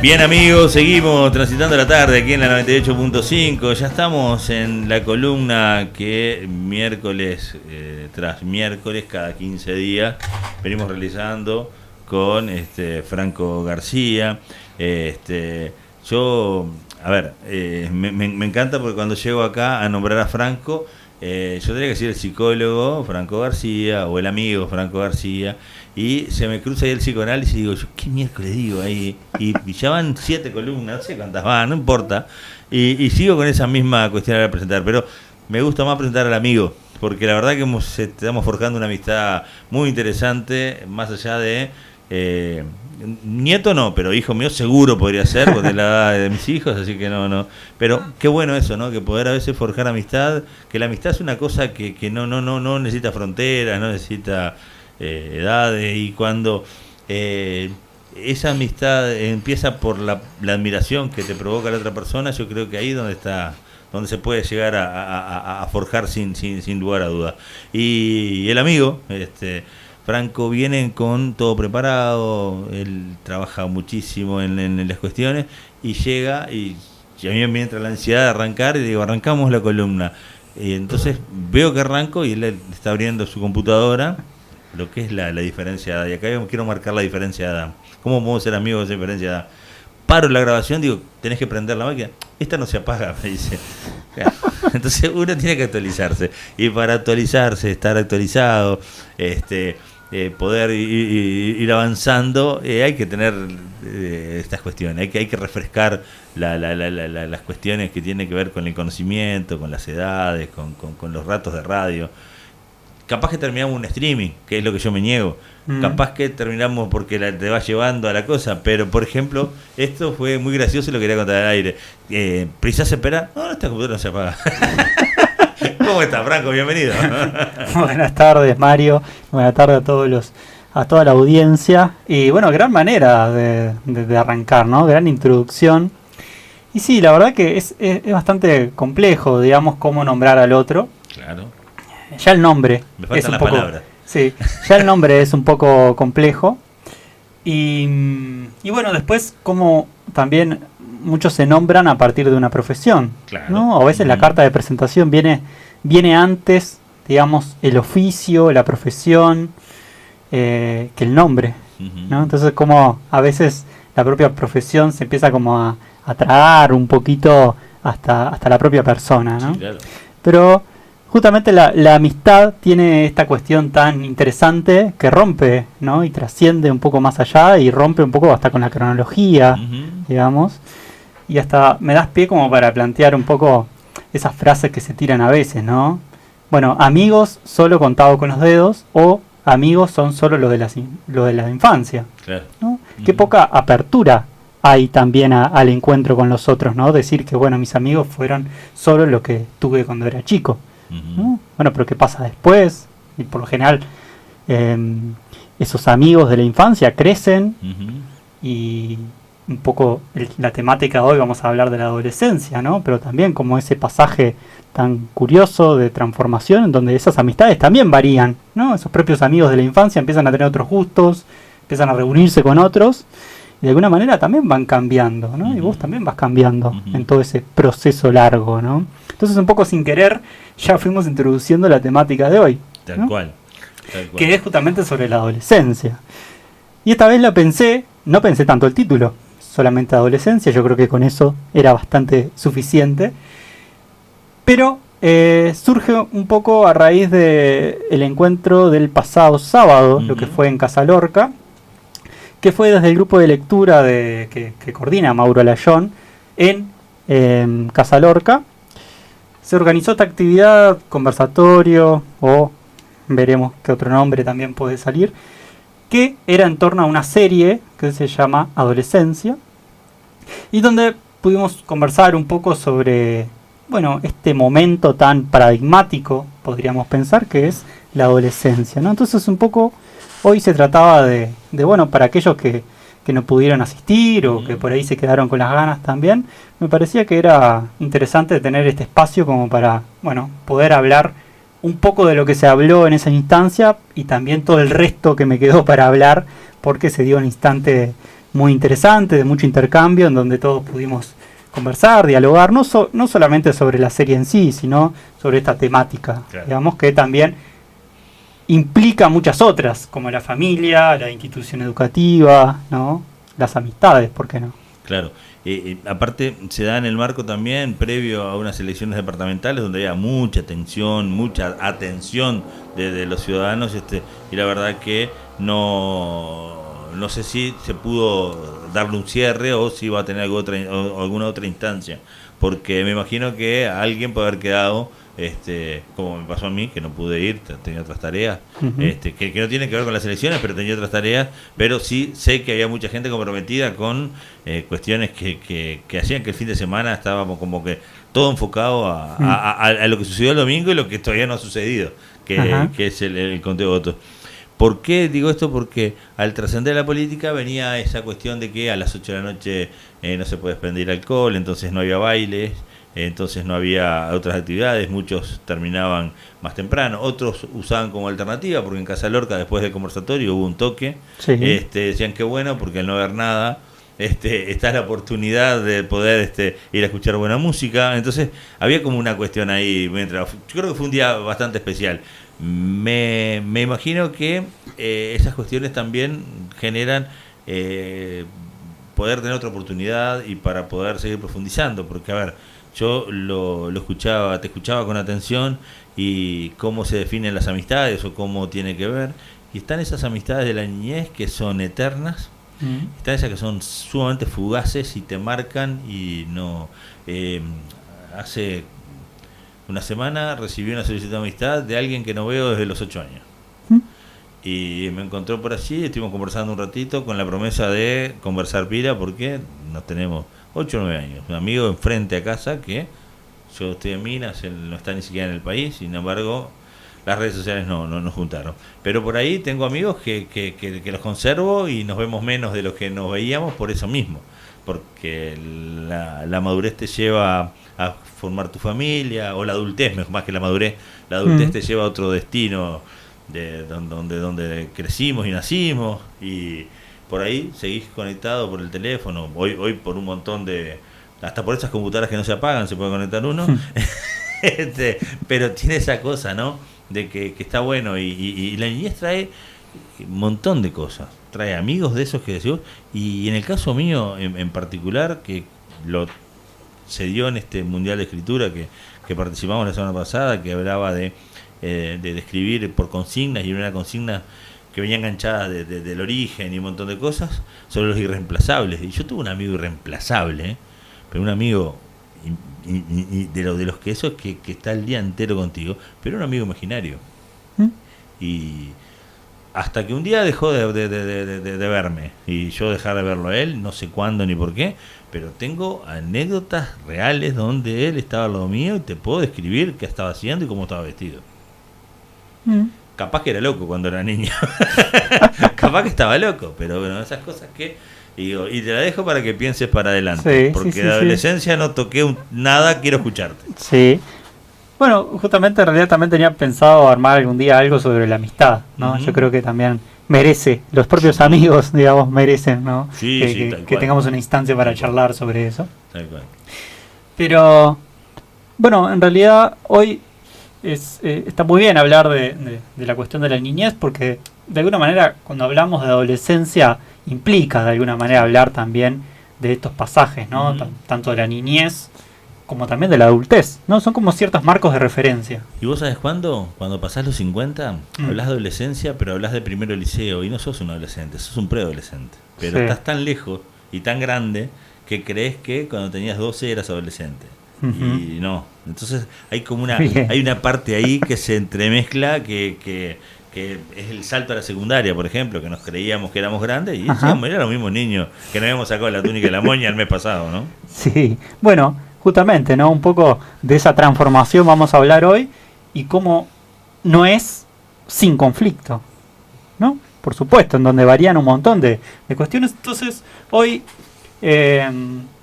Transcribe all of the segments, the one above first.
Bien amigos, seguimos transitando la tarde aquí en la 98.5. Ya estamos en la columna que miércoles tras miércoles, cada 15 días, venimos realizando con Franco García. Yo, a ver, me encanta porque cuando llego acá a nombrar a Franco, yo tendría que decir el psicólogo Franco García o el amigo Franco García, y se me cruza ahí el psicoanálisis y digo, yo qué miércoles digo ahí, y ya van 7 columnas, no sé cuántas van, no importa, y sigo con esa misma cuestión de presentar, pero me gusta más presentar al amigo, porque la verdad que estamos forjando una amistad muy interesante, más allá de nieto no, pero hijo mío seguro podría ser, porque es la edad de mis hijos, así que no. Pero qué bueno eso, ¿no? Que poder a veces forjar amistad, que la amistad es una cosa que no necesita fronteras, no necesita edades, y cuando esa amistad empieza por la admiración que te provoca la otra persona, yo creo que ahí es donde se puede llegar a forjar sin lugar a duda. Y el amigo, Franco, viene con todo preparado, él trabaja muchísimo en las cuestiones, y llega y a mí me entra la ansiedad de arrancar y digo, arrancamos la columna. Y entonces veo que arranco y él está abriendo su computadora, lo que es la diferencia de edad. Y acá yo quiero marcar la diferencia de edad. ¿Cómo podemos ser amigos de esa diferencia de edad? Paro la grabación, digo, tenés que prender la máquina. Esta no se apaga, me dice. Entonces uno tiene que actualizarse. Y para actualizarse, estar actualizado, poder ir avanzando, hay que tener estas cuestiones, hay que refrescar las cuestiones que tienen que ver con el conocimiento, con las edades, con los ratos de radio. Capaz que terminamos un streaming, que es lo que yo me niego. Capaz que terminamos porque te va llevando a la cosa, pero por ejemplo, esto fue muy gracioso y lo quería contar al aire. ¿Precisás esperar? No, esta computadora no se apaga. ¿Cómo estás, Franco? Bienvenido. Buenas tardes, Mario. Buenas tardes a toda la audiencia. Y bueno, gran manera de arrancar, ¿no? Gran introducción. Y sí, la verdad que es bastante complejo, digamos, cómo nombrar al otro. Claro. Ya el nombre me faltan es un las poco, palabras. Sí, ya el nombre es un poco complejo. Y bueno, después como también muchos se nombran a partir de una profesión, claro, ¿no? A veces la carta de presentación viene antes, digamos, el oficio, la profesión, que el nombre, ¿no? Entonces como a veces la propia profesión se empieza como a tragar un poquito hasta la propia persona, ¿no? Sí, claro. Pero justamente la amistad tiene esta cuestión tan interesante que rompe, ¿no? Y trasciende un poco más allá y rompe un poco hasta con la cronología, digamos. Y hasta me das pie como para plantear un poco esas frases que se tiran a veces, ¿no? Bueno, amigos solo contados con los dedos, o amigos son solo lo de la infancia, Claro. ¿no? Qué poca apertura hay también al encuentro con los otros, ¿no? Decir que, bueno, mis amigos fueron solo lo que tuve cuando era chico, ¿no? Bueno, pero ¿qué pasa después? Y por lo general, esos amigos de la infancia crecen y un poco la temática de hoy vamos a hablar de la adolescencia, ¿no? Pero también como ese pasaje tan curioso de transformación en donde esas amistades también varían, ¿no? Esos propios amigos de la infancia empiezan a tener otros gustos, empiezan a reunirse con otros y de alguna manera también van cambiando, ¿no? Y vos también vas cambiando en todo ese proceso largo, ¿no? Entonces un poco sin querer ya fuimos introduciendo la temática de hoy, Tal ¿no? cual. Que es justamente sobre la adolescencia. Y esta vez no pensé tanto el título, solamente adolescencia, yo creo que con eso era bastante suficiente. Pero surge un poco a raíz del encuentro del pasado sábado, lo que fue en Casa Lorca, que fue desde el grupo de lectura que coordina Mauro Alayón en Casa Lorca. Se organizó esta actividad, conversatorio, o veremos qué otro nombre también puede salir, que era en torno a una serie que se llama Adolescencia, y donde pudimos conversar un poco sobre, bueno, este momento tan paradigmático, podríamos pensar, que es la adolescencia, ¿no? Entonces un poco hoy se trataba de bueno, para aquellos que no pudieron asistir o que por ahí se quedaron con las ganas también, me parecía que era interesante tener este espacio como para, bueno, poder hablar un poco de lo que se habló en esa instancia y también todo el resto que me quedó para hablar, porque se dio un instante muy interesante, de mucho intercambio, en donde todos pudimos conversar, dialogar, no solamente sobre la serie en sí, sino sobre esta temática, claro. Digamos que también implica muchas otras, como la familia, la institución educativa, ¿no? Las amistades, ¿por qué no? Claro. Aparte se da en el marco también previo a unas elecciones departamentales donde había mucha tensión, mucha atención de los ciudadanos, y la verdad que no sé si se pudo darle un cierre o si va a tener alguna otra instancia, porque me imagino que alguien puede haber quedado, como me pasó a mí, que no pude ir, tenía otras tareas, que no tienen que ver con las elecciones, pero tenía otras tareas, pero sí sé que había mucha gente comprometida con cuestiones que hacían que el fin de semana estábamos como que todo enfocado a lo que sucedió el domingo y lo que todavía no ha sucedido, que es el conteo de votos. ¿Por qué digo esto? Porque al trascender la política venía esa cuestión de que a las 8 de la noche no se puede expendir alcohol, entonces no había bailes, entonces no había otras actividades, muchos terminaban más temprano, otros usaban como alternativa, porque en Casa Lorca después del conversatorio hubo un toque, Sí. Decían que bueno, porque al no haber nada, está la oportunidad de poder ir a escuchar buena música, entonces había como una cuestión ahí, yo creo que fue un día bastante especial. Me imagino que esas cuestiones también generan poder tener otra oportunidad y para poder seguir profundizando, porque a ver, yo te escuchaba con atención y cómo se definen las amistades o cómo tiene que ver, y están esas amistades de la niñez que son eternas, están esas que son sumamente fugaces y te marcan y no... hace una semana recibí una solicitud de amistad de alguien que no veo desde los 8 años. Y me encontró por allí, estuvimos conversando un ratito con la promesa de conversar pila porque nos tenemos 8 o 9 años. Un amigo enfrente a casa que yo estoy en Minas, él no está ni siquiera en el país, sin embargo las redes sociales no nos juntaron. Pero por ahí tengo amigos que los conservo y nos vemos menos de lo que nos veíamos por eso mismo. Porque la madurez te lleva a formar tu familia, o la adultez, más que la madurez te lleva a otro destino de donde crecimos y nacimos, y por ahí seguís conectado por el teléfono, hoy por un montón hasta por esas computadoras que no se apagan se puede conectar uno, pero tiene esa cosa, ¿no? De que está bueno, y la niñez trae un montón de cosas, trae amigos de esos que decimos, y en el caso mío en particular, que se dio en este Mundial de Escritura que participamos la semana pasada, que hablaba de escribir por consignas, y una consigna que venía enganchada del origen y un montón de cosas sobre los irreemplazables. Y yo tuve un amigo irreemplazable, pero un amigo de los que eso que está el día entero contigo, pero un amigo imaginario. Y hasta que un día dejó de verme y yo dejar de verlo a él, no sé cuándo ni por qué, pero tengo anécdotas reales donde él estaba al lado mío y te puedo describir qué estaba haciendo y cómo estaba vestido. Capaz que era loco cuando era niño. Capaz que estaba loco, pero bueno, esas cosas que digo, y te la dejo para que pienses para adelante, porque de adolescencia no toqué nada, quiero escucharte. Sí. Bueno, justamente en realidad también tenía pensado armar algún día algo sobre la amistad, ¿no? Yo creo que también merece, los propios amigos, digamos, merecen, ¿no? Que tengamos una instancia para charlar sobre eso. Tal cual. Pero, bueno, en realidad hoy está muy bien hablar de la cuestión de la niñez, porque de alguna manera cuando hablamos de adolescencia implica de alguna manera hablar también de estos pasajes, ¿no? Tanto de la niñez como también de la adultez, ¿no? Son como ciertos marcos de referencia. ¿Y vos sabés cuándo? Cuando pasás los 50, hablas de adolescencia, pero hablas de primero liceo, y no sos un adolescente, sos un preadolescente. Pero estás tan lejos y tan grande que crees que cuando tenías 12 eras adolescente. Y no. Entonces hay como hay una parte ahí que se entremezcla que es el salto a la secundaria, por ejemplo, que nos creíamos que éramos grandes y éramos los mismos niños que nos habíamos sacado la túnica y la moña el mes pasado, ¿no? Sí, bueno, justamente, ¿no? Un poco de esa transformación vamos a hablar hoy, y cómo no es sin conflicto, ¿no? Por supuesto, en donde varían un montón de cuestiones. Entonces, hoy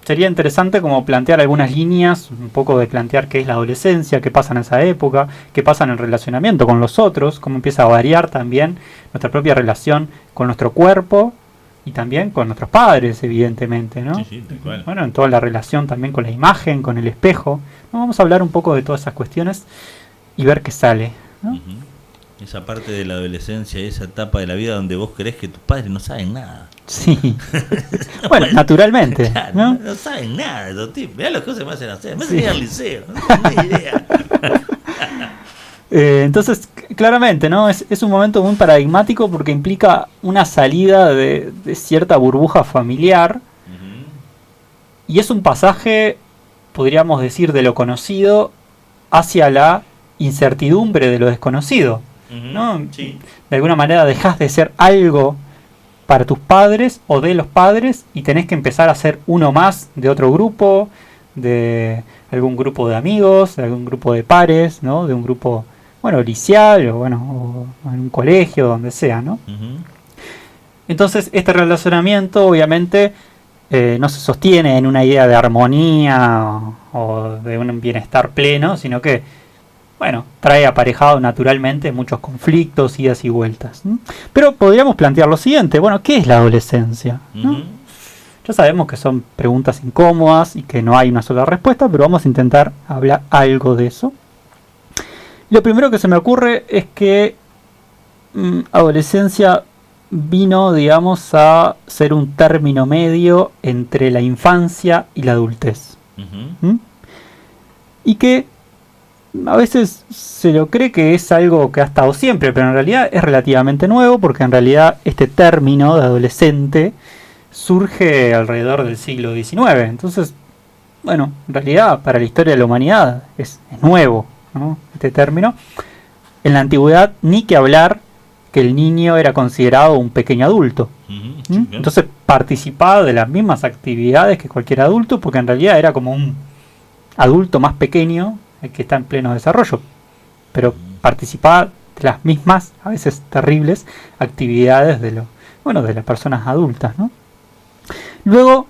sería interesante como plantear algunas líneas, un poco de plantear qué es la adolescencia, qué pasa en esa época, qué pasa en el relacionamiento con los otros, cómo empieza a variar también nuestra propia relación con nuestro cuerpo, y también con nuestros padres, evidentemente, ¿no? Sí, sí, tal cual. Bueno, en toda la relación también con la imagen, con el espejo. ¿No? Vamos a hablar un poco de todas esas cuestiones y ver qué sale, ¿no? Ujú. Esa parte de la adolescencia, esa etapa de la vida donde vos creés que tus padres no saben nada. Sí. Bueno, naturalmente, Claro, ¿no? no saben nada de esos tipos. Mirá las cosas que me hacen hacer. Me Sí. hacen ir al liceo. No tengo ni idea. Entonces, claramente, ¿no? Es un momento muy paradigmático porque implica una salida de cierta burbuja familiar Ujú. y es un pasaje, podríamos decir, de lo conocido hacia la incertidumbre de lo desconocido, Ujú. ¿no? Sí. De alguna manera dejas de ser algo para tus padres o de los padres y tenés que empezar a ser uno más de otro grupo, de algún grupo de amigos, de algún grupo de pares, ¿no? De un grupo, bueno, liceal o bueno, o en un colegio, donde sea, ¿no? Ujú. Entonces, este relacionamiento obviamente no se sostiene en una idea de armonía o de un bienestar pleno, sino que, bueno, trae aparejado naturalmente muchos conflictos, idas y vueltas, ¿no? Pero podríamos plantear lo siguiente, bueno, ¿qué es la adolescencia? ¿no? Ujú. Ya sabemos que son preguntas incómodas y que no hay una sola respuesta, pero vamos a intentar hablar algo de eso. Lo primero que se me ocurre es que adolescencia vino, digamos, a ser un término medio entre la infancia y la adultez. Ujú. ¿Mm? Y que a veces se lo cree que es algo que ha estado siempre, pero en realidad es relativamente nuevo, porque en realidad este término de adolescente surge alrededor del siglo XIX. Entonces, bueno, en realidad para la historia de la humanidad es nuevo, ¿no? Este término. En la antigüedad, ni que hablar que el niño era considerado un pequeño adulto. Ujú. ¿Mm? Sí, claro. Entonces participaba de las mismas actividades que cualquier adulto, porque en realidad era como un adulto más pequeño, el que está en pleno desarrollo, pero participaba de las mismas, a veces terribles, actividades de las personas adultas, ¿no? Luego,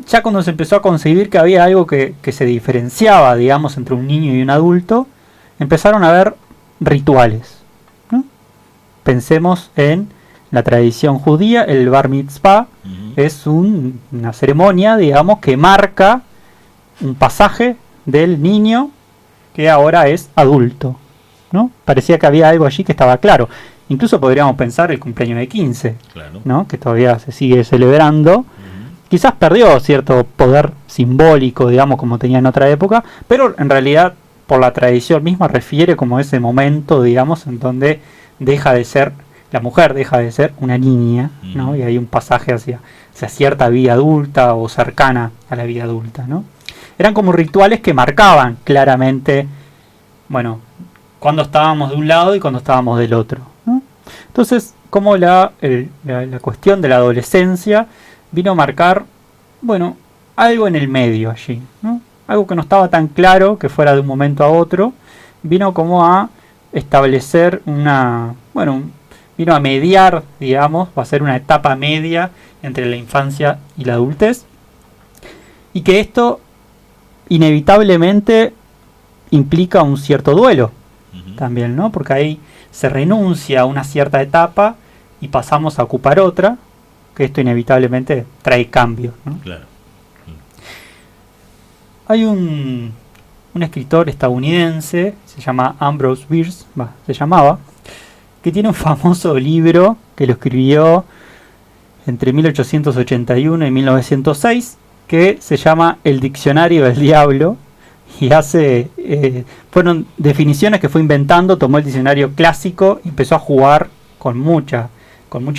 ya cuando se empezó a concebir que había algo que se diferenciaba, digamos, entre un niño y un adulto, empezaron a haber rituales, ¿no? Pensemos en la tradición judía, el bar mitzvah Ujú. es una ceremonia, digamos, que marca un pasaje del niño que ahora es adulto, ¿no? Parecía que había algo allí que estaba claro. Incluso podríamos pensar el cumpleaños de 15, Claro. ¿no? Que todavía se sigue celebrando. Ujú. Quizás perdió cierto poder simbólico, digamos, como tenía en otra época, pero en realidad, por la tradición misma, refiere como ese momento, digamos, en donde la mujer deja de ser una niña, ¿no? Ujú. Y hay un pasaje hacia cierta vida adulta o cercana a la vida adulta, ¿no? Eran como rituales que marcaban claramente, bueno, cuando estábamos de un lado y cuando estábamos del otro, ¿no? Entonces, como la cuestión de la adolescencia vino a marcar, bueno, algo en el medio allí, ¿no? Algo que no estaba tan claro, que fuera de un momento a otro, vino como a establecer vino a mediar, digamos, va a ser una etapa media entre la infancia y la adultez, y que esto inevitablemente implica un cierto duelo Ujú. también, ¿no? Porque ahí se renuncia a una cierta etapa y pasamos a ocupar otra, que esto inevitablemente trae cambios, ¿no? Claro. Hay un escritor estadounidense, se llama Ambrose Bierce, se llamaba, que tiene un famoso libro que lo escribió entre 1881 y 1906, que se llama El Diccionario del Diablo, y fueron definiciones que fue inventando, tomó el diccionario clásico y empezó a jugar con mucha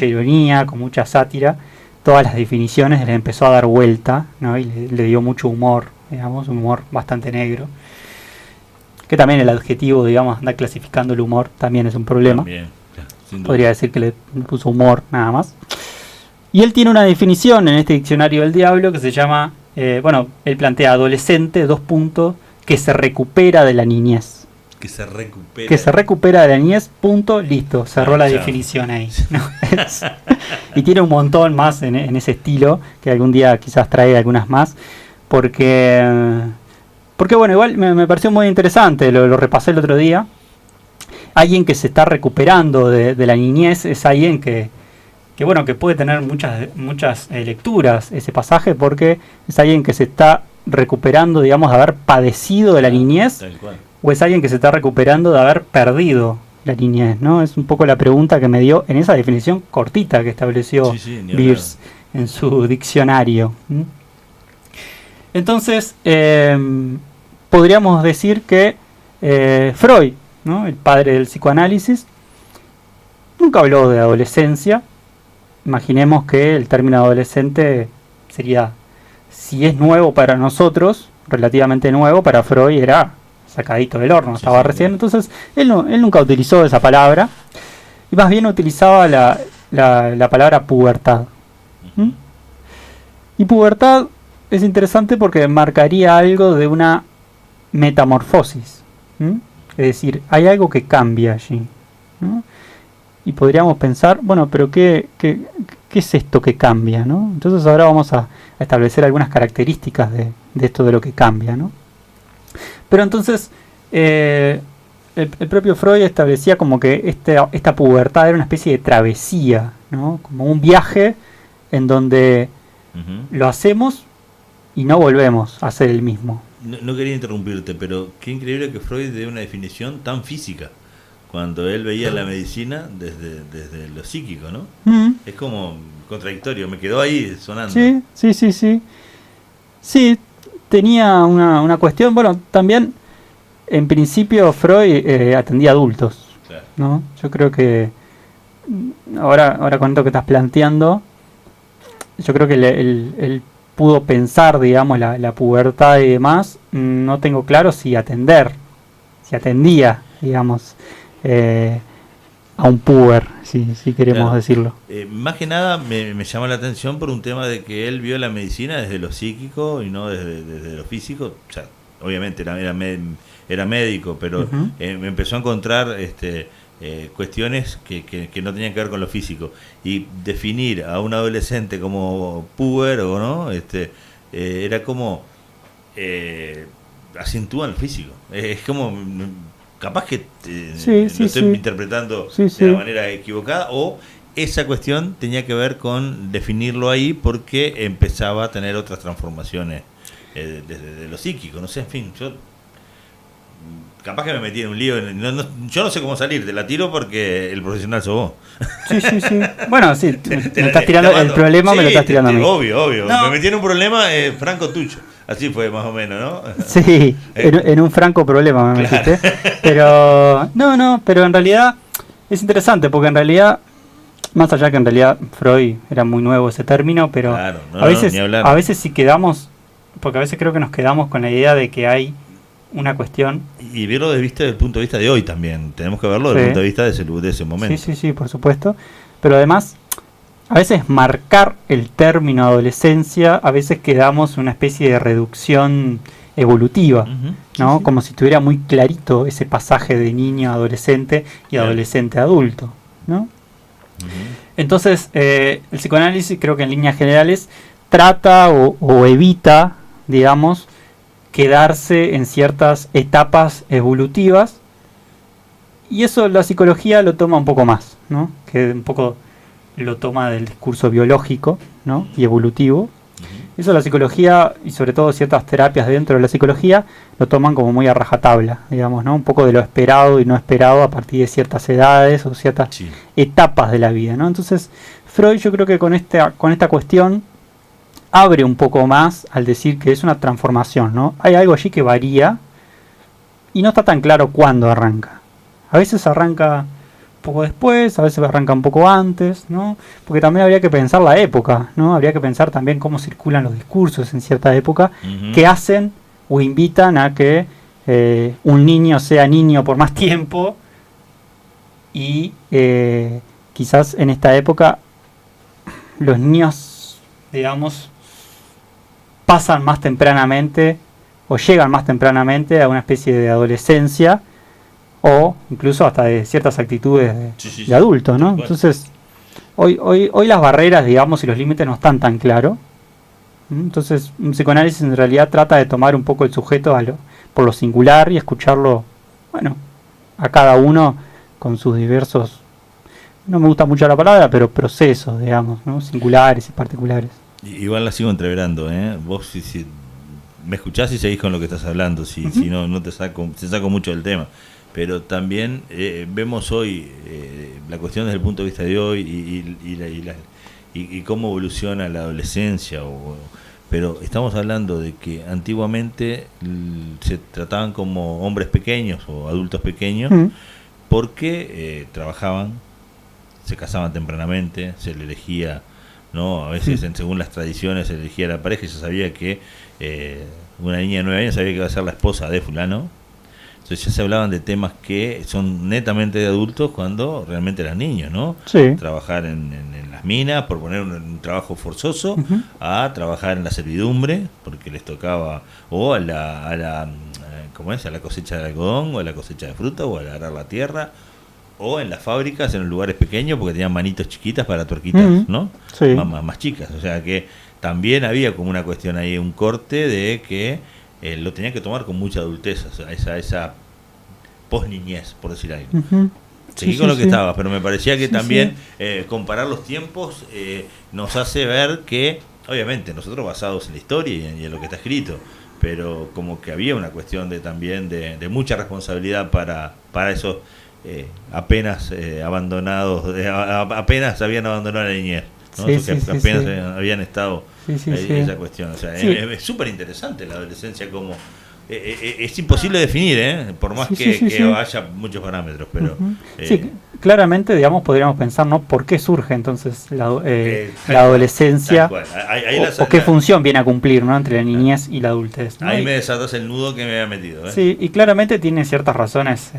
ironía, con mucha sátira, todas las definiciones les empezó a dar vuelta, ¿no? Y le dio mucho humor, digamos, un humor bastante negro, que también el adjetivo, digamos, anda clasificando el humor, también es un problema. También, claro, sin duda. Podría decir que le puso humor nada más. Y él tiene una definición en este diccionario del diablo que se llama, él plantea adolescente, que se recupera de la niñez. Que se recupera. Que se recupera de la niñez, punto, listo, cerró la chao. definición ahí. ¿No? Y tiene un montón más en ese estilo, que algún día quizás trae algunas más, porque bueno, igual me pareció muy interesante, lo repasé el otro día. Alguien que se está recuperando de la niñez es alguien que bueno, que puede tener muchas lecturas ese pasaje, porque es alguien que se está recuperando, digamos, de haber padecido de la niñez, Tal cual. o es alguien que se está recuperando de haber perdido la niñez, ¿no? Es un poco la pregunta que me dio en esa definición cortita que estableció Ni Beers en su diccionario. Entonces, podríamos decir que Freud, ¿no?, el padre del psicoanálisis, nunca habló de adolescencia. Imaginemos que el término adolescente sería, si es nuevo para nosotros, relativamente nuevo, para Freud era sacadito del horno, estaba recién. Entonces, él nunca utilizó esa palabra, y más bien utilizaba la palabra pubertad. Y pubertad es interesante porque marcaría algo de una metamorfosis. Es decir, hay algo que cambia allí, ¿no? Y podríamos pensar, bueno, pero ¿qué es esto que cambia, ¿no? Entonces ahora vamos a establecer algunas características de esto de lo que cambia, ¿no? Pero entonces, el propio Freud establecía como que esta pubertad era una especie de travesía, ¿no? Como un viaje en donde lo hacemos y no volvemos a ser el mismo. No quería interrumpirte, pero qué increíble que Freud dé una definición tan física, cuando él veía la medicina desde lo psíquico, ¿no? Es como contradictorio, me quedó ahí sonando. Sí. Sí, tenía una cuestión, bueno, también en principio Freud atendía adultos, claro, ¿no? Yo creo que ahora con esto que estás planteando, yo creo que él pudo pensar, digamos, la pubertad y demás. No tengo claro si atendía, digamos, a un puber, si queremos, claro, decirlo. Más que nada me llama la atención por un tema de que él vio la medicina desde lo psíquico y no desde lo físico. O sea, obviamente era médico, pero me empezó a encontrar cuestiones que no tenían que ver con lo físico, y definir a un adolescente como puber o no, era como acentúa el físico. Es como capaz que lo estoy interpretando de la manera equivocada, o esa cuestión tenía que ver con definirlo ahí porque empezaba a tener otras transformaciones desde lo psíquico, no sé, en fin, yo capaz que me metí en un lío, yo no sé cómo salir, te la tiro porque el profesional sos vos. Sí. Bueno, sí, me estás tirando el problema, me lo estás tirando a mí. Obvio. No. Me metí en un problema franco tuyo. Así fue más o menos, ¿no? Sí, en un franco problema me metiste. Pero pero en realidad es interesante, porque en realidad, más allá que en realidad Freud era muy nuevo ese término, pero claro, a veces si quedamos, porque a veces creo que nos quedamos con la idea de que hay una cuestión. Y verlo desde el punto de vista de hoy también. Tenemos que verlo desde el punto de vista de ese momento. Sí, por supuesto. Pero además, a veces marcar el término adolescencia, a veces quedamos en una especie de reducción evolutiva, ¿no? Sí. Como si estuviera muy clarito ese pasaje de niño a adolescente y adolescente a adulto, ¿no? Entonces, el psicoanálisis, creo que en líneas generales, trata o evita, digamos, quedarse en ciertas etapas evolutivas, y eso la psicología lo toma un poco más, ¿no? Que un poco lo toma del discurso biológico, ¿no? Y evolutivo. Eso la psicología, y sobre todo ciertas terapias dentro de la psicología, lo toman como muy a rajatabla, digamos, ¿no? Un poco de lo esperado y no esperado a partir de ciertas edades o ciertas etapas de la vida, ¿no? Entonces, Freud, yo creo que con esta cuestión abre un poco más al decir que es una transformación, ¿no? Hay algo allí que varía y no está tan claro cuándo arranca. A veces arranca un poco después, a veces arranca un poco antes, ¿no? Porque también habría que pensar la época, ¿no? Habría que pensar también cómo circulan los discursos en cierta época que hacen o invitan a que un niño sea niño por más tiempo, y quizás en esta época los niños, digamos, pasan más tempranamente o llegan más tempranamente a una especie de adolescencia, o incluso hasta de ciertas actitudes de adultos, ¿no? Entonces, hoy las barreras, digamos, y los límites no están tan claros. Entonces, un psicoanálisis en realidad trata de tomar un poco el sujeto por lo singular y escucharlo, bueno, a cada uno con sus diversos no me gusta mucho la palabra, pero procesos, digamos, ¿no? Singulares y particulares. Igual la sigo entreverando, ¿eh? Vos si me escuchás y seguís con lo que estás hablando, si no te saco mucho del tema. Pero también vemos hoy la cuestión desde el punto de vista de hoy y cómo evoluciona la adolescencia. Pero estamos hablando de que antiguamente se trataban como hombres pequeños o adultos pequeños porque trabajaban, se casaban tempranamente, se le elegía, ¿no? A veces según las tradiciones se elegía la pareja y se sabía que una niña de 9 años sabía que iba a ser la esposa de fulano. Entonces ya se hablaban de temas que son netamente de adultos cuando realmente eran niños, ¿no? Sí. Trabajar en las minas, por poner un trabajo forzoso, a trabajar en la servidumbre, porque les tocaba, o a la ¿cómo es? A la cosecha de algodón, o a la cosecha de fruta, o a agarrar la tierra, o en las fábricas, en los lugares pequeños, porque tenían manitos chiquitas para tuerquitas, ¿no? Sí. Más chicas. O sea que también había como una cuestión ahí, un corte de que lo tenía que tomar con mucha adultez, o sea, esa post-niñez, por decir algo. Seguí con lo que estaba, pero me parecía que también comparar los tiempos nos hace ver que, obviamente, nosotros basados en la historia y en lo que está escrito, pero como que había una cuestión también de mucha responsabilidad para esos apenas abandonados, apenas habían abandonado la niñez, ¿no? Apenas habían estado esa cuestión. O sea, es súper interesante la adolescencia, como es imposible definir, por más que haya muchos parámetros, pero claramente, digamos, podríamos pensar, ¿no? ¿Por qué surge entonces la adolescencia? O qué función viene a cumplir, ¿no? Entre la niñez y la adultez, ¿no? Ahí me desatas el nudo que me había metido. Sí, y claramente tiene ciertas razones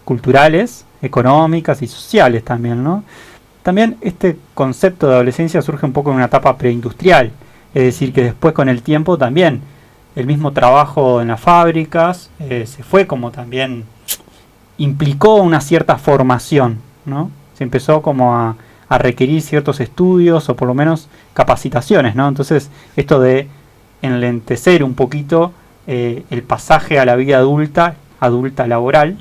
culturales, económicas y sociales también, ¿no? También este concepto de adolescencia surge un poco en una etapa preindustrial, es decir, que después con el tiempo también el mismo trabajo en las fábricas se fue como también implicó una cierta formación, ¿no? Se empezó como a requerir ciertos estudios o por lo menos capacitaciones, ¿no? Entonces esto de enlentecer un poquito el pasaje a la vida adulta laboral,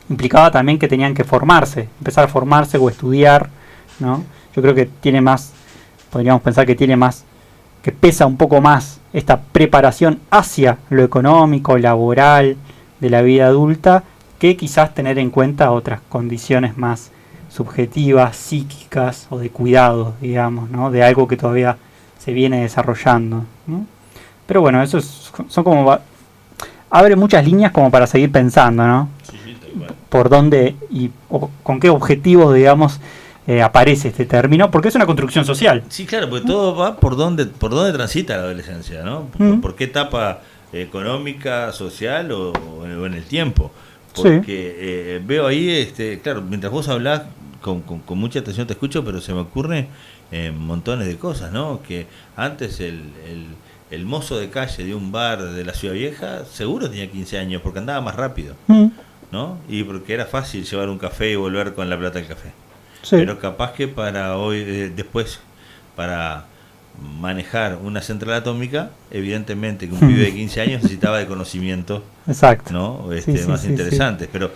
implicaba también que tenían que formarse, empezar a formarse o estudiar, ¿no? Yo creo que tiene más, podríamos pensar que tiene más, que pesa un poco más esta preparación hacia lo económico, laboral, de la vida adulta, que quizás tener en cuenta otras condiciones más subjetivas, psíquicas o de cuidado, digamos, ¿no? De algo que todavía se viene desarrollando, ¿no? Pero bueno, eso son como abre muchas líneas como para seguir pensando, ¿no? Por dónde o con qué objetivos, digamos, aparece este término, porque es una construcción social. Sí, claro, porque todo va por dónde transita la adolescencia, ¿no? ¿Por qué etapa económica, social o en el tiempo? Porque veo ahí, claro, mientras vos hablás, con mucha atención te escucho, pero se me ocurren montones de cosas, ¿no? Que antes el mozo de calle de un bar de la Ciudad Vieja seguro tenía 15 años, porque andaba más rápido, ¿no? Y porque era fácil llevar un café y volver con la plata del café. Pero capaz que para hoy, después, para manejar una central atómica, evidentemente que un pibe de 15 años necesitaba de conocimiento, ¿no? Más interesantes. Pero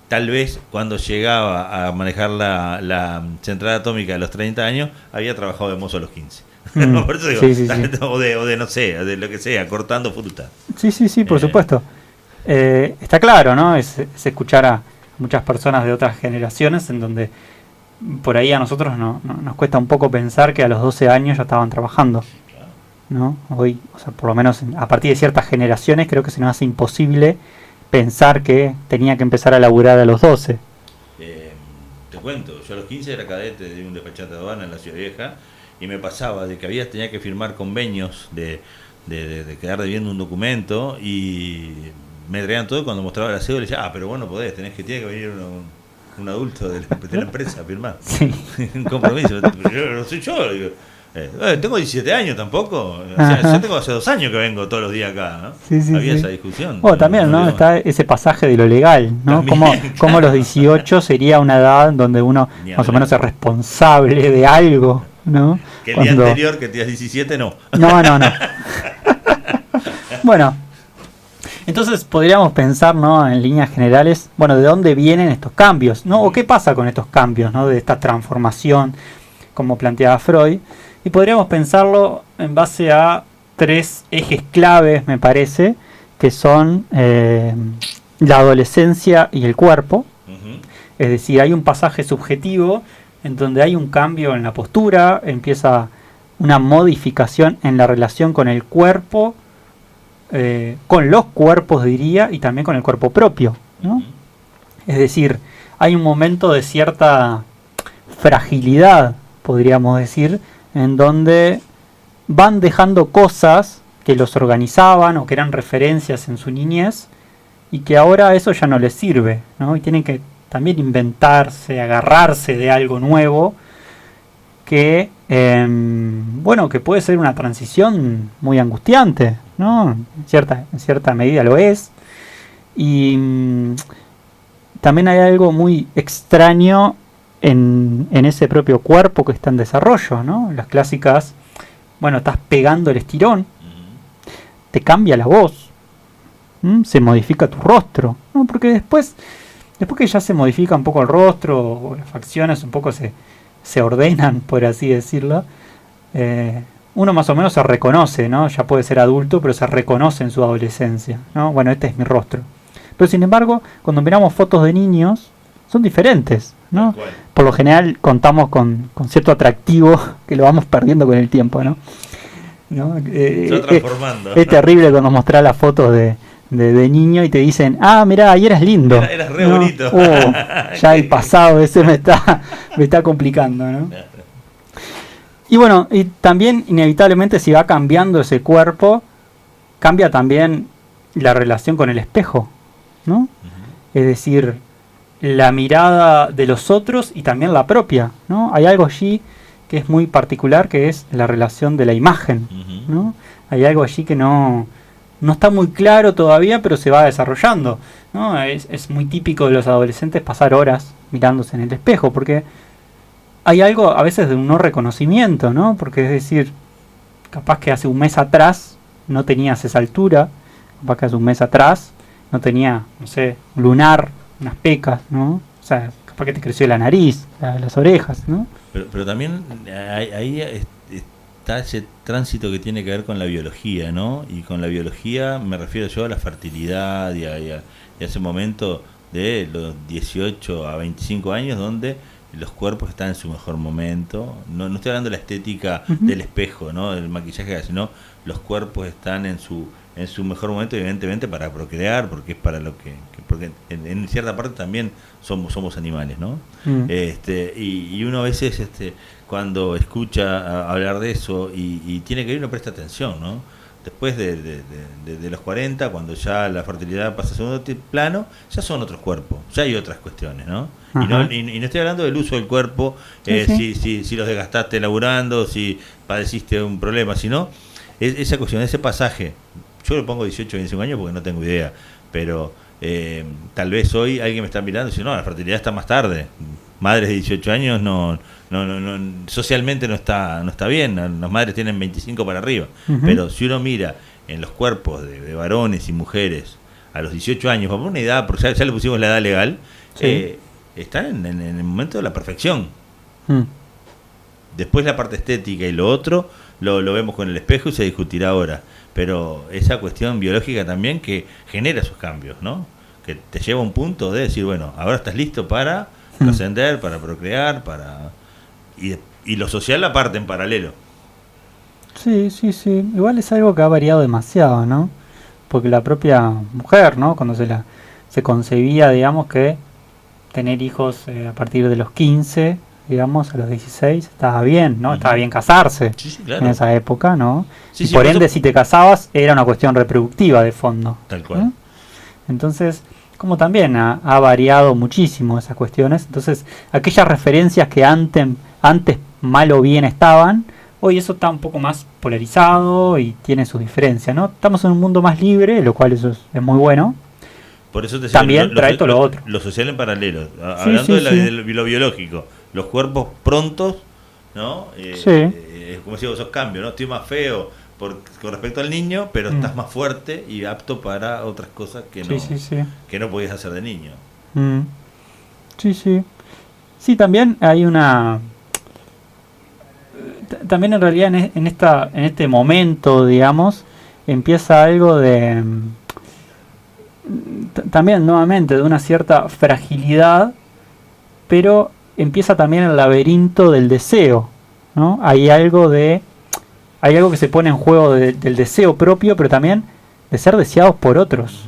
tal vez cuando llegaba a manejar la central atómica a los 30 años, había trabajado de mozo a los 15. Por eso digo, o de no sé, de lo que sea, cortando fruta. Sí, por supuesto. Está claro, ¿no? Es escuchar a muchas personas de otras generaciones en donde por ahí a nosotros nos cuesta un poco pensar que a los 12 años ya estaban trabajando, ¿no? Hoy, o sea, por lo menos a partir de ciertas generaciones creo que se nos hace imposible pensar que tenía que empezar a laburar a los 12. Te cuento, yo a los 15 era cadete de un despachante de aduana en la Ciudad Vieja y me pasaba de que tenía que firmar convenios de quedar debiendo un documento y me traían todo. Cuando mostraba la cédula y decía, pero vos no podés, tiene que venir un adulto de la empresa a firmar. Un compromiso. Yo no soy yo, digo. Tengo 17 años tampoco. O sea, yo tengo hace 2 años que vengo todos los días acá, ¿no? Había esa discusión. Bueno, también, ¿no? Está ese pasaje de lo legal, ¿no? Como los 18 sería una edad donde uno más o menos es responsable de algo, ¿no? Que el día anterior, que tenías 17, no. No. Bueno, Entonces podríamos pensar, ¿no?, en líneas generales, bueno, de dónde vienen estos cambios, ¿no? O qué pasa con estos cambios, ¿no?, de esta transformación, como planteaba Freud. Y podríamos pensarlo en base a 3 ejes claves, me parece, que son la adolescencia y el cuerpo. Es decir, hay un pasaje subjetivo en donde hay un cambio en la postura, empieza una modificación en la relación con el cuerpo, con los cuerpos diría, y también con el cuerpo propio, ¿no? Es decir, hay un momento de cierta fragilidad, podríamos decir, en donde van dejando cosas que los organizaban o que eran referencias en su niñez y que ahora eso ya no les sirve, ¿no? Y tienen que también inventarse, agarrarse de algo nuevo que, bueno, que puede ser una transición muy angustiante, ¿no? En cierta medida lo es. Y también hay algo muy extraño en ese propio cuerpo que está en desarrollo, ¿no? Las clásicas, bueno, estás pegando el estirón, te cambia la voz, se modifica tu rostro, ¿no? Porque después que ya se modifica un poco el rostro, o las facciones un poco se ordenan, por así decirlo, uno más o menos se reconoce, ¿no? Ya puede ser adulto, pero se reconoce en su adolescencia, ¿no? Bueno, este es mi rostro. Pero sin embargo, cuando miramos fotos de niños, son diferentes, ¿no? Por lo general contamos con cierto atractivo que lo vamos perdiendo con el tiempo, ¿no? Se va transformando. Es terrible cuando mostrás las fotos de niño y te dicen, mirá, ahí eras lindo. Eras re bonito. Ya el pasado ese me está complicando, ¿no? Y bueno, y también inevitablemente si va cambiando ese cuerpo, cambia también la relación con el espejo, ¿no? Es decir, la mirada de los otros y también la propia, ¿no? Hay algo allí que es muy particular, que es la relación de la imagen, ¿no? Hay algo allí que no está muy claro todavía, pero se va desarrollando, ¿no? Es muy típico de los adolescentes pasar horas mirándose en el espejo, porque hay algo a veces de un no reconocimiento, ¿no? Porque es decir, capaz que hace un mes atrás no tenías esa altura, capaz que hace un mes atrás no tenía, no sé, un lunar, unas pecas, ¿no? O sea, capaz que te creció la nariz, las orejas, ¿no? Pero también ahí está ese tránsito que tiene que ver con la biología, ¿no? Y con la biología me refiero yo a la fertilidad y a ese momento de los 18 a 25 años donde los cuerpos están en su mejor momento. No estoy hablando de la estética del espejo, ¿no? Del maquillaje, sino los cuerpos están en su mejor momento, evidentemente para procrear, porque es para lo que porque en cierta parte también somos animales, ¿no? Y uno a veces cuando escucha hablar de eso y tiene que ir, uno presta atención, ¿no? Después de los 40, cuando ya la fertilidad pasa a segundo plano, ya son otros cuerpos, ya hay otras cuestiones, ¿no? Y no estoy hablando del uso del cuerpo, si los desgastaste laburando, si padeciste un problema, sino esa cuestión, ese pasaje. Yo le pongo 18 o 25 años porque no tengo idea, pero tal vez hoy alguien me está mirando y dice, no, la fertilidad está más tarde. Madres de 18 años no socialmente no está bien, las madres tienen 25 para arriba. Pero si uno mira en los cuerpos de varones y mujeres a los 18 años, por una edad, porque ya le pusimos la edad legal, están en el momento de la perfección. Después la parte estética y lo otro lo vemos con el espejo y se discutirá ahora. Pero esa cuestión biológica también que genera esos cambios, ¿no? Que te lleva a un punto de decir, bueno, ahora estás listo para trascender, para procrear, y lo social aparte en paralelo. Sí. Igual es algo que ha variado demasiado, ¿no? Porque la propia mujer, ¿no? Cuando se concebía, digamos, que tener hijos a partir de los 15, digamos, a los 16, estaba bien, ¿no? Estaba bien casarse claro. En esa época, ¿no? Y por ende, si te casabas, era una cuestión reproductiva de fondo. Tal cual. Entonces, como también ha variado muchísimo esas cuestiones, entonces, aquellas referencias que antes mal o bien estaban, hoy eso está un poco más polarizado y tiene sus diferencias, ¿no? Estamos en un mundo más libre, lo cual eso es muy bueno. Por eso te decía, también trae todo lo otro. Lo social en paralelo. Hablando de lo biológico, los cuerpos prontos, ¿no? Como decía, esos cambios, ¿no? Estoy más feo con respecto al niño, pero Mm. estás más fuerte y apto para otras cosas que no, Sí. que no podías hacer de niño. Mm. Sí. Sí, también hay una... También en realidad en este momento, digamos, empieza algo de... También nuevamente de una cierta fragilidad, pero empieza también el laberinto del deseo, ¿no? Hay algo que se pone en juego del deseo propio, pero también de ser deseados por otros,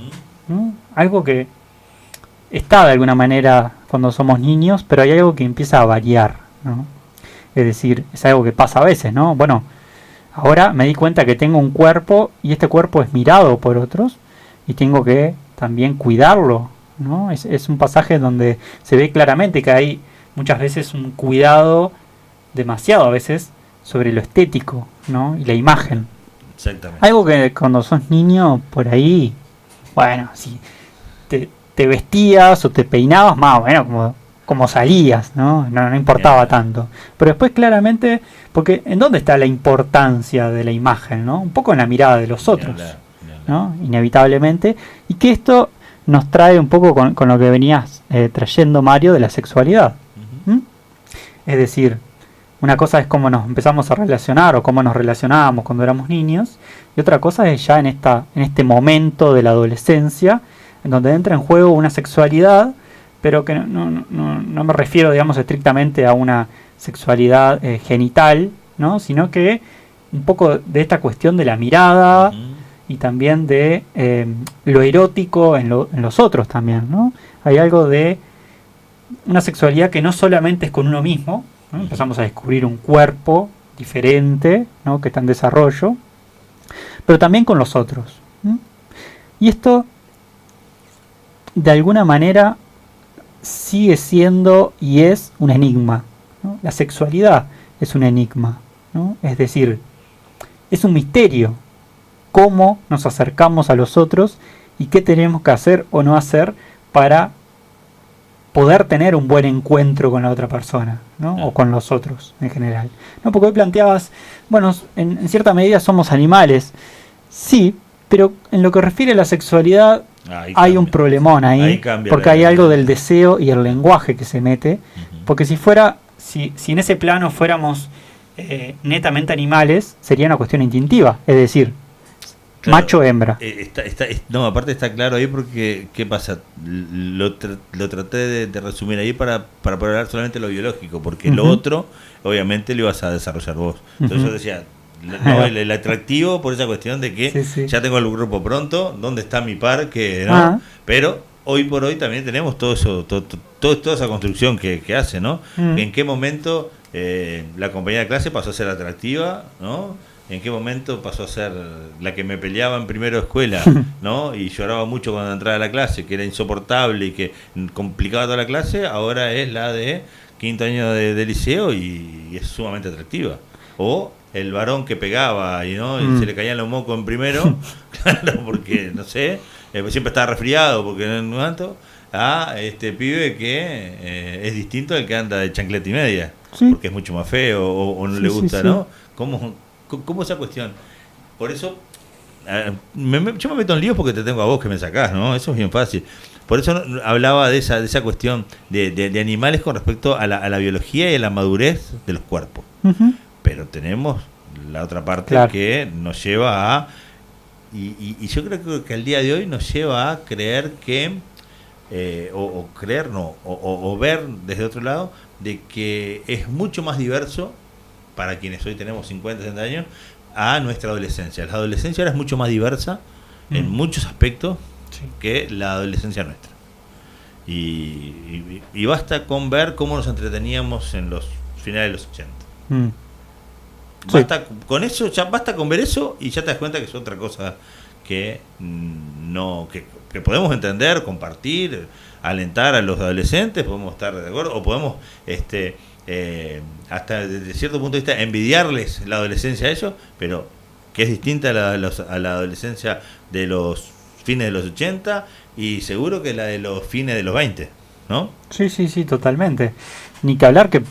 ¿no? Algo que está de alguna manera cuando somos niños, pero hay algo que empieza a variar, ¿no? Es decir, es algo que pasa a veces, ¿no? Bueno, ahora me di cuenta que tengo un cuerpo y este cuerpo es mirado por otros y tengo que también cuidarlo, ¿no? Es un pasaje donde se ve claramente que hay muchas veces un cuidado, demasiado a veces, sobre lo estético, ¿no? Y la imagen. Exactamente. Algo que cuando sos niño, por ahí, bueno, si te vestías o te peinabas, más o menos como salías, ¿no? No importaba tanto. Pero después claramente, porque ¿en dónde está la importancia de la imagen, ¿no? Un poco en la mirada de los otros, ¿no? Inevitablemente. Y que esto nos trae un poco con lo que venías trayendo, Mario, de la sexualidad. ¿Mm? Es decir, una cosa es cómo nos empezamos a relacionar o cómo nos relacionábamos cuando éramos niños, y otra cosa es ya en este momento de la adolescencia, en donde entra en juego una sexualidad, pero que no me refiero, digamos, estrictamente a una sexualidad genital, ¿no? Sino que un poco de esta cuestión de la mirada y también de lo erótico en los otros también, ¿no? Hay algo de una sexualidad que no solamente es con uno mismo, ¿no? Empezamos a descubrir un cuerpo diferente, ¿no? Que está en desarrollo, pero también con los otros, ¿no? Y esto de alguna manera sigue siendo y es un enigma, ¿no? La sexualidad es un enigma, ¿no? Es decir, es un misterio cómo nos acercamos a los otros y qué tenemos que hacer o no hacer para poder tener un buen encuentro con la otra persona, ¿no? O con los otros en general, ¿no? Porque hoy planteabas, bueno, en cierta medida somos animales, sí, pero en lo que refiere a la sexualidad hay un problemón ahí porque hay algo del deseo y el lenguaje que se mete, porque si en ese plano fuéramos netamente animales, sería una cuestión instintiva, es decir, claro, macho-hembra. No, aparte está claro ahí porque, ¿qué pasa? Lo traté de resumir ahí para poder hablar solamente de lo biológico, porque lo otro, obviamente, lo ibas a desarrollar vos. Entonces yo decía, no, el atractivo por esa cuestión de que ya tengo el grupo pronto, ¿dónde está mi par? ¿No? Pero hoy por hoy también tenemos todo eso, toda esa construcción que hace, ¿no? ¿En qué momento la compañía de clase pasó a ser atractiva, ¿no? ¿En qué momento pasó a ser la que me peleaba en primero de escuela, ¿no? Y lloraba mucho cuando entraba a la clase, que era insoportable y que complicaba toda la clase? Ahora es la de quinto año de liceo y es sumamente atractiva. O el varón que pegaba y se le caían los mocos en primero, claro, porque, no sé, siempre estaba resfriado, porque no tanto, a este pibe que es distinto al que anda de chancleta y media, porque es mucho más feo o no le gusta, ¿no? ¿Cómo esa cuestión? Por eso, yo me meto en líos porque te tengo a vos que me sacás, ¿no? Eso es bien fácil. Por eso hablaba de esa cuestión de animales con respecto a la biología y a la madurez de los cuerpos. Pero tenemos la otra parte que nos lleva a... Y yo creo que al día de hoy nos lleva a creer que... o ver desde otro lado, de que es mucho más diverso para quienes hoy tenemos 50, 60 años, a nuestra adolescencia. La adolescencia ahora es mucho más diversa en muchos aspectos que la adolescencia nuestra. Y basta con ver cómo nos entreteníamos en los finales de los 80. Basta con eso, ya basta con ver eso y ya te das cuenta que es otra cosa que que podemos entender, compartir, alentar a los adolescentes, podemos estar de acuerdo, o podemos hasta desde cierto punto de vista envidiarles la adolescencia a ellos, pero que es distinta a la adolescencia de los fines de los 80 y seguro que la de los fines de los 20, ¿no? Sí, totalmente. Ni que hablar que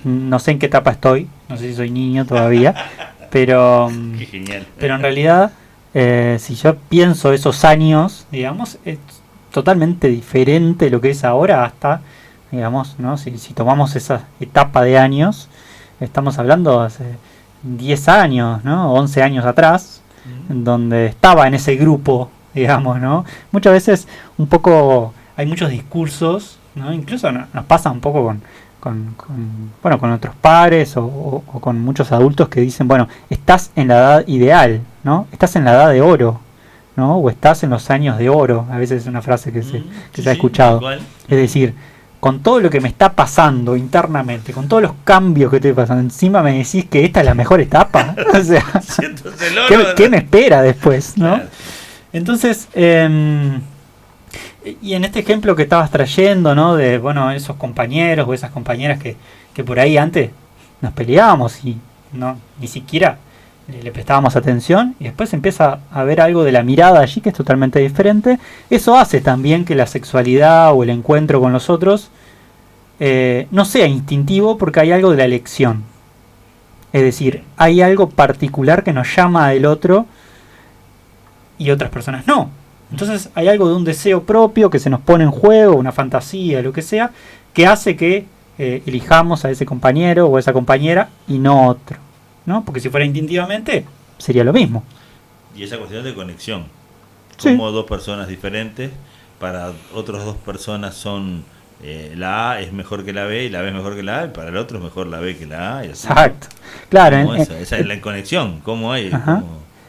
no sé en qué etapa estoy, no sé si soy niño todavía, Pero, Qué genial. pero en realidad, si yo pienso esos años, digamos, es totalmente diferente lo que es ahora hasta, digamos, ¿no? Si tomamos esa etapa de años, estamos hablando hace 10 años, ¿no? 11 años atrás, donde estaba en ese grupo, digamos, ¿no? Muchas veces un poco hay muchos discursos, ¿no? Incluso nos pasa un poco bueno, con otros padres o con muchos adultos que dicen, bueno, estás en la edad ideal, ¿no? Estás en la edad de oro, ¿no? O estás en los años de oro. A veces es una frase que se ha escuchado. Es decir, con todo lo que me está pasando internamente, con todos los cambios que estoy pasando, encima me decís que esta es la mejor etapa. O sea, ¿qué me espera después, no? Claro. Entonces, y en este ejemplo que estabas trayendo, ¿no? De, bueno, esos compañeros o esas compañeras que por ahí antes nos peleábamos y no ni siquiera le prestábamos atención, y después empieza a ver algo de la mirada allí que es totalmente diferente. Eso hace también que la sexualidad o el encuentro con los otros no sea instintivo, porque hay algo de la elección. Es decir, hay algo particular que nos llama del otro y otras personas no. Entonces hay algo de un deseo propio que se nos pone en juego, una fantasía, lo que sea, que hace que elijamos a ese compañero o a esa compañera y no otro, ¿no? Porque si fuera instintivamente sería lo mismo. Y esa cuestión de conexión, como sí, dos personas diferentes, para otras dos personas son la A es mejor que la B y la B es mejor que la A, y para el otro es mejor la B que la A. Y así. Exacto, claro. Esa es la conexión, ¿cómo hay?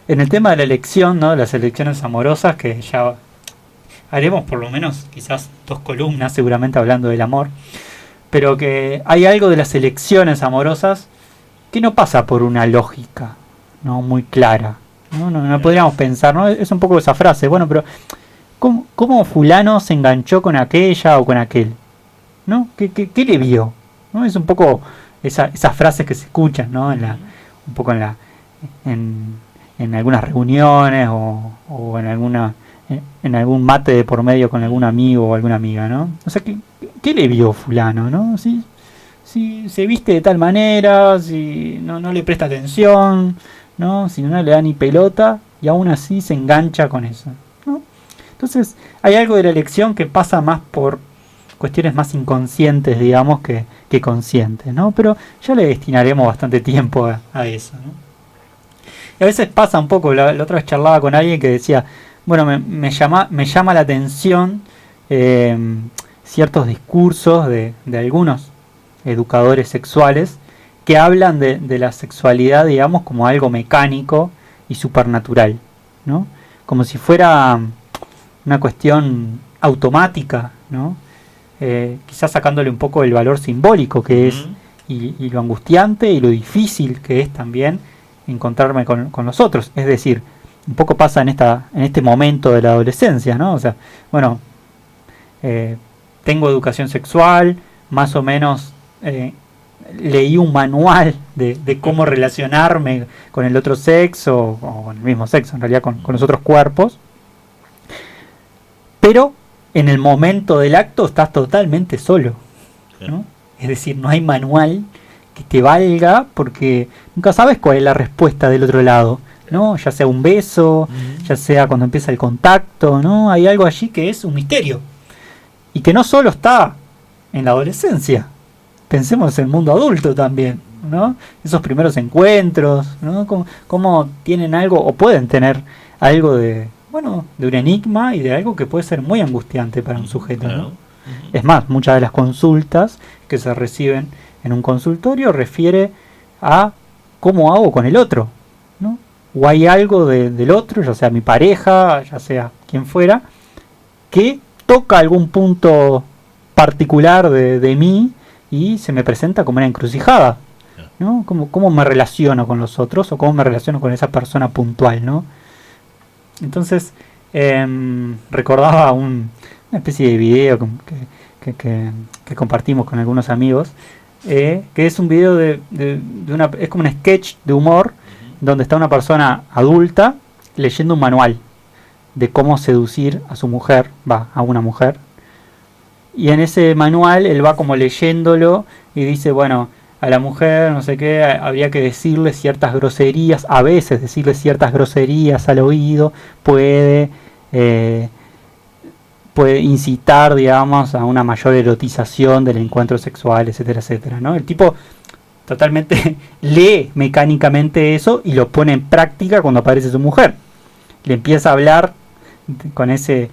En el tema de la elección, ¿no? Las elecciones amorosas, que ya haremos por lo menos quizás 2 columnas seguramente hablando del amor, pero que hay algo de las elecciones amorosas que no pasa por una lógica, ¿no? Muy clara. No podríamos pensar, ¿no? Es un poco esa frase, bueno, pero ¿cómo fulano se enganchó con aquella o con aquel? ¿No? ¿Qué le vio? ¿No? Es un poco esas frases que se escuchan, ¿no? Un poco en algunas reuniones o en algún mate de por medio con algún amigo o alguna amiga, ¿no? O sea, ¿qué le vio fulano, no? Si se viste de tal manera, si no le presta atención, ¿no? Si no le da ni pelota y aún así se engancha con eso, ¿no? Entonces hay algo de la elección que pasa más por cuestiones más inconscientes, digamos, que conscientes, ¿no? Pero ya le destinaremos bastante tiempo a eso, ¿no? Y a veces pasa un poco, la otra vez charlaba con alguien que decía, bueno, me llama la atención ciertos discursos de algunos educadores sexuales que hablan de la sexualidad, digamos, como algo mecánico y supernatural, ¿no? Como si fuera una cuestión automática, ¿no? Quizás sacándole un poco el valor simbólico que es y lo angustiante y lo difícil que es también encontrarme con los otros. Es decir, un poco pasa en este momento de la adolescencia, ¿no? O sea, bueno, tengo educación sexual, más o menos leí un manual de cómo relacionarme con el otro sexo, o con el mismo sexo, en realidad con los otros cuerpos, pero en el momento del acto estás totalmente solo, ¿no? Es decir, no hay manual que te valga, porque nunca sabes cuál es la respuesta del otro lado, ¿no? Ya sea un beso, ya sea cuando empieza el contacto, ¿no? Hay algo allí que es un misterio y que no solo está en la adolescencia, pensemos en el mundo adulto también, ¿no? Esos primeros encuentros, ¿no? Cómo tienen algo o pueden tener algo de un enigma y de algo que puede ser muy angustiante para un sujeto, ¿no? Es más, muchas de las consultas que se reciben en un consultorio refiere a cómo hago con el otro, ¿no? O hay algo del otro, ya sea mi pareja, ya sea quien fuera, que toca algún punto particular de mí y se me presenta como una encrucijada, ¿no? ¿Cómo me relaciono con los otros o cómo me relaciono con esa persona puntual, ¿no? Entonces recordaba una especie de video que compartimos con algunos amigos, que es un video es como un sketch de humor donde está una persona adulta leyendo un manual de cómo seducir a su mujer, a una mujer, y en ese manual él va como leyéndolo y dice, bueno, a la mujer, no sé qué, habría que decirle ciertas groserías, a veces decirle ciertas groserías al oído eh, puede incitar, digamos, a una mayor erotización del encuentro sexual, etcétera, etcétera, ¿no? El tipo totalmente lee mecánicamente eso y lo pone en práctica cuando aparece su mujer. Le empieza a hablar con esas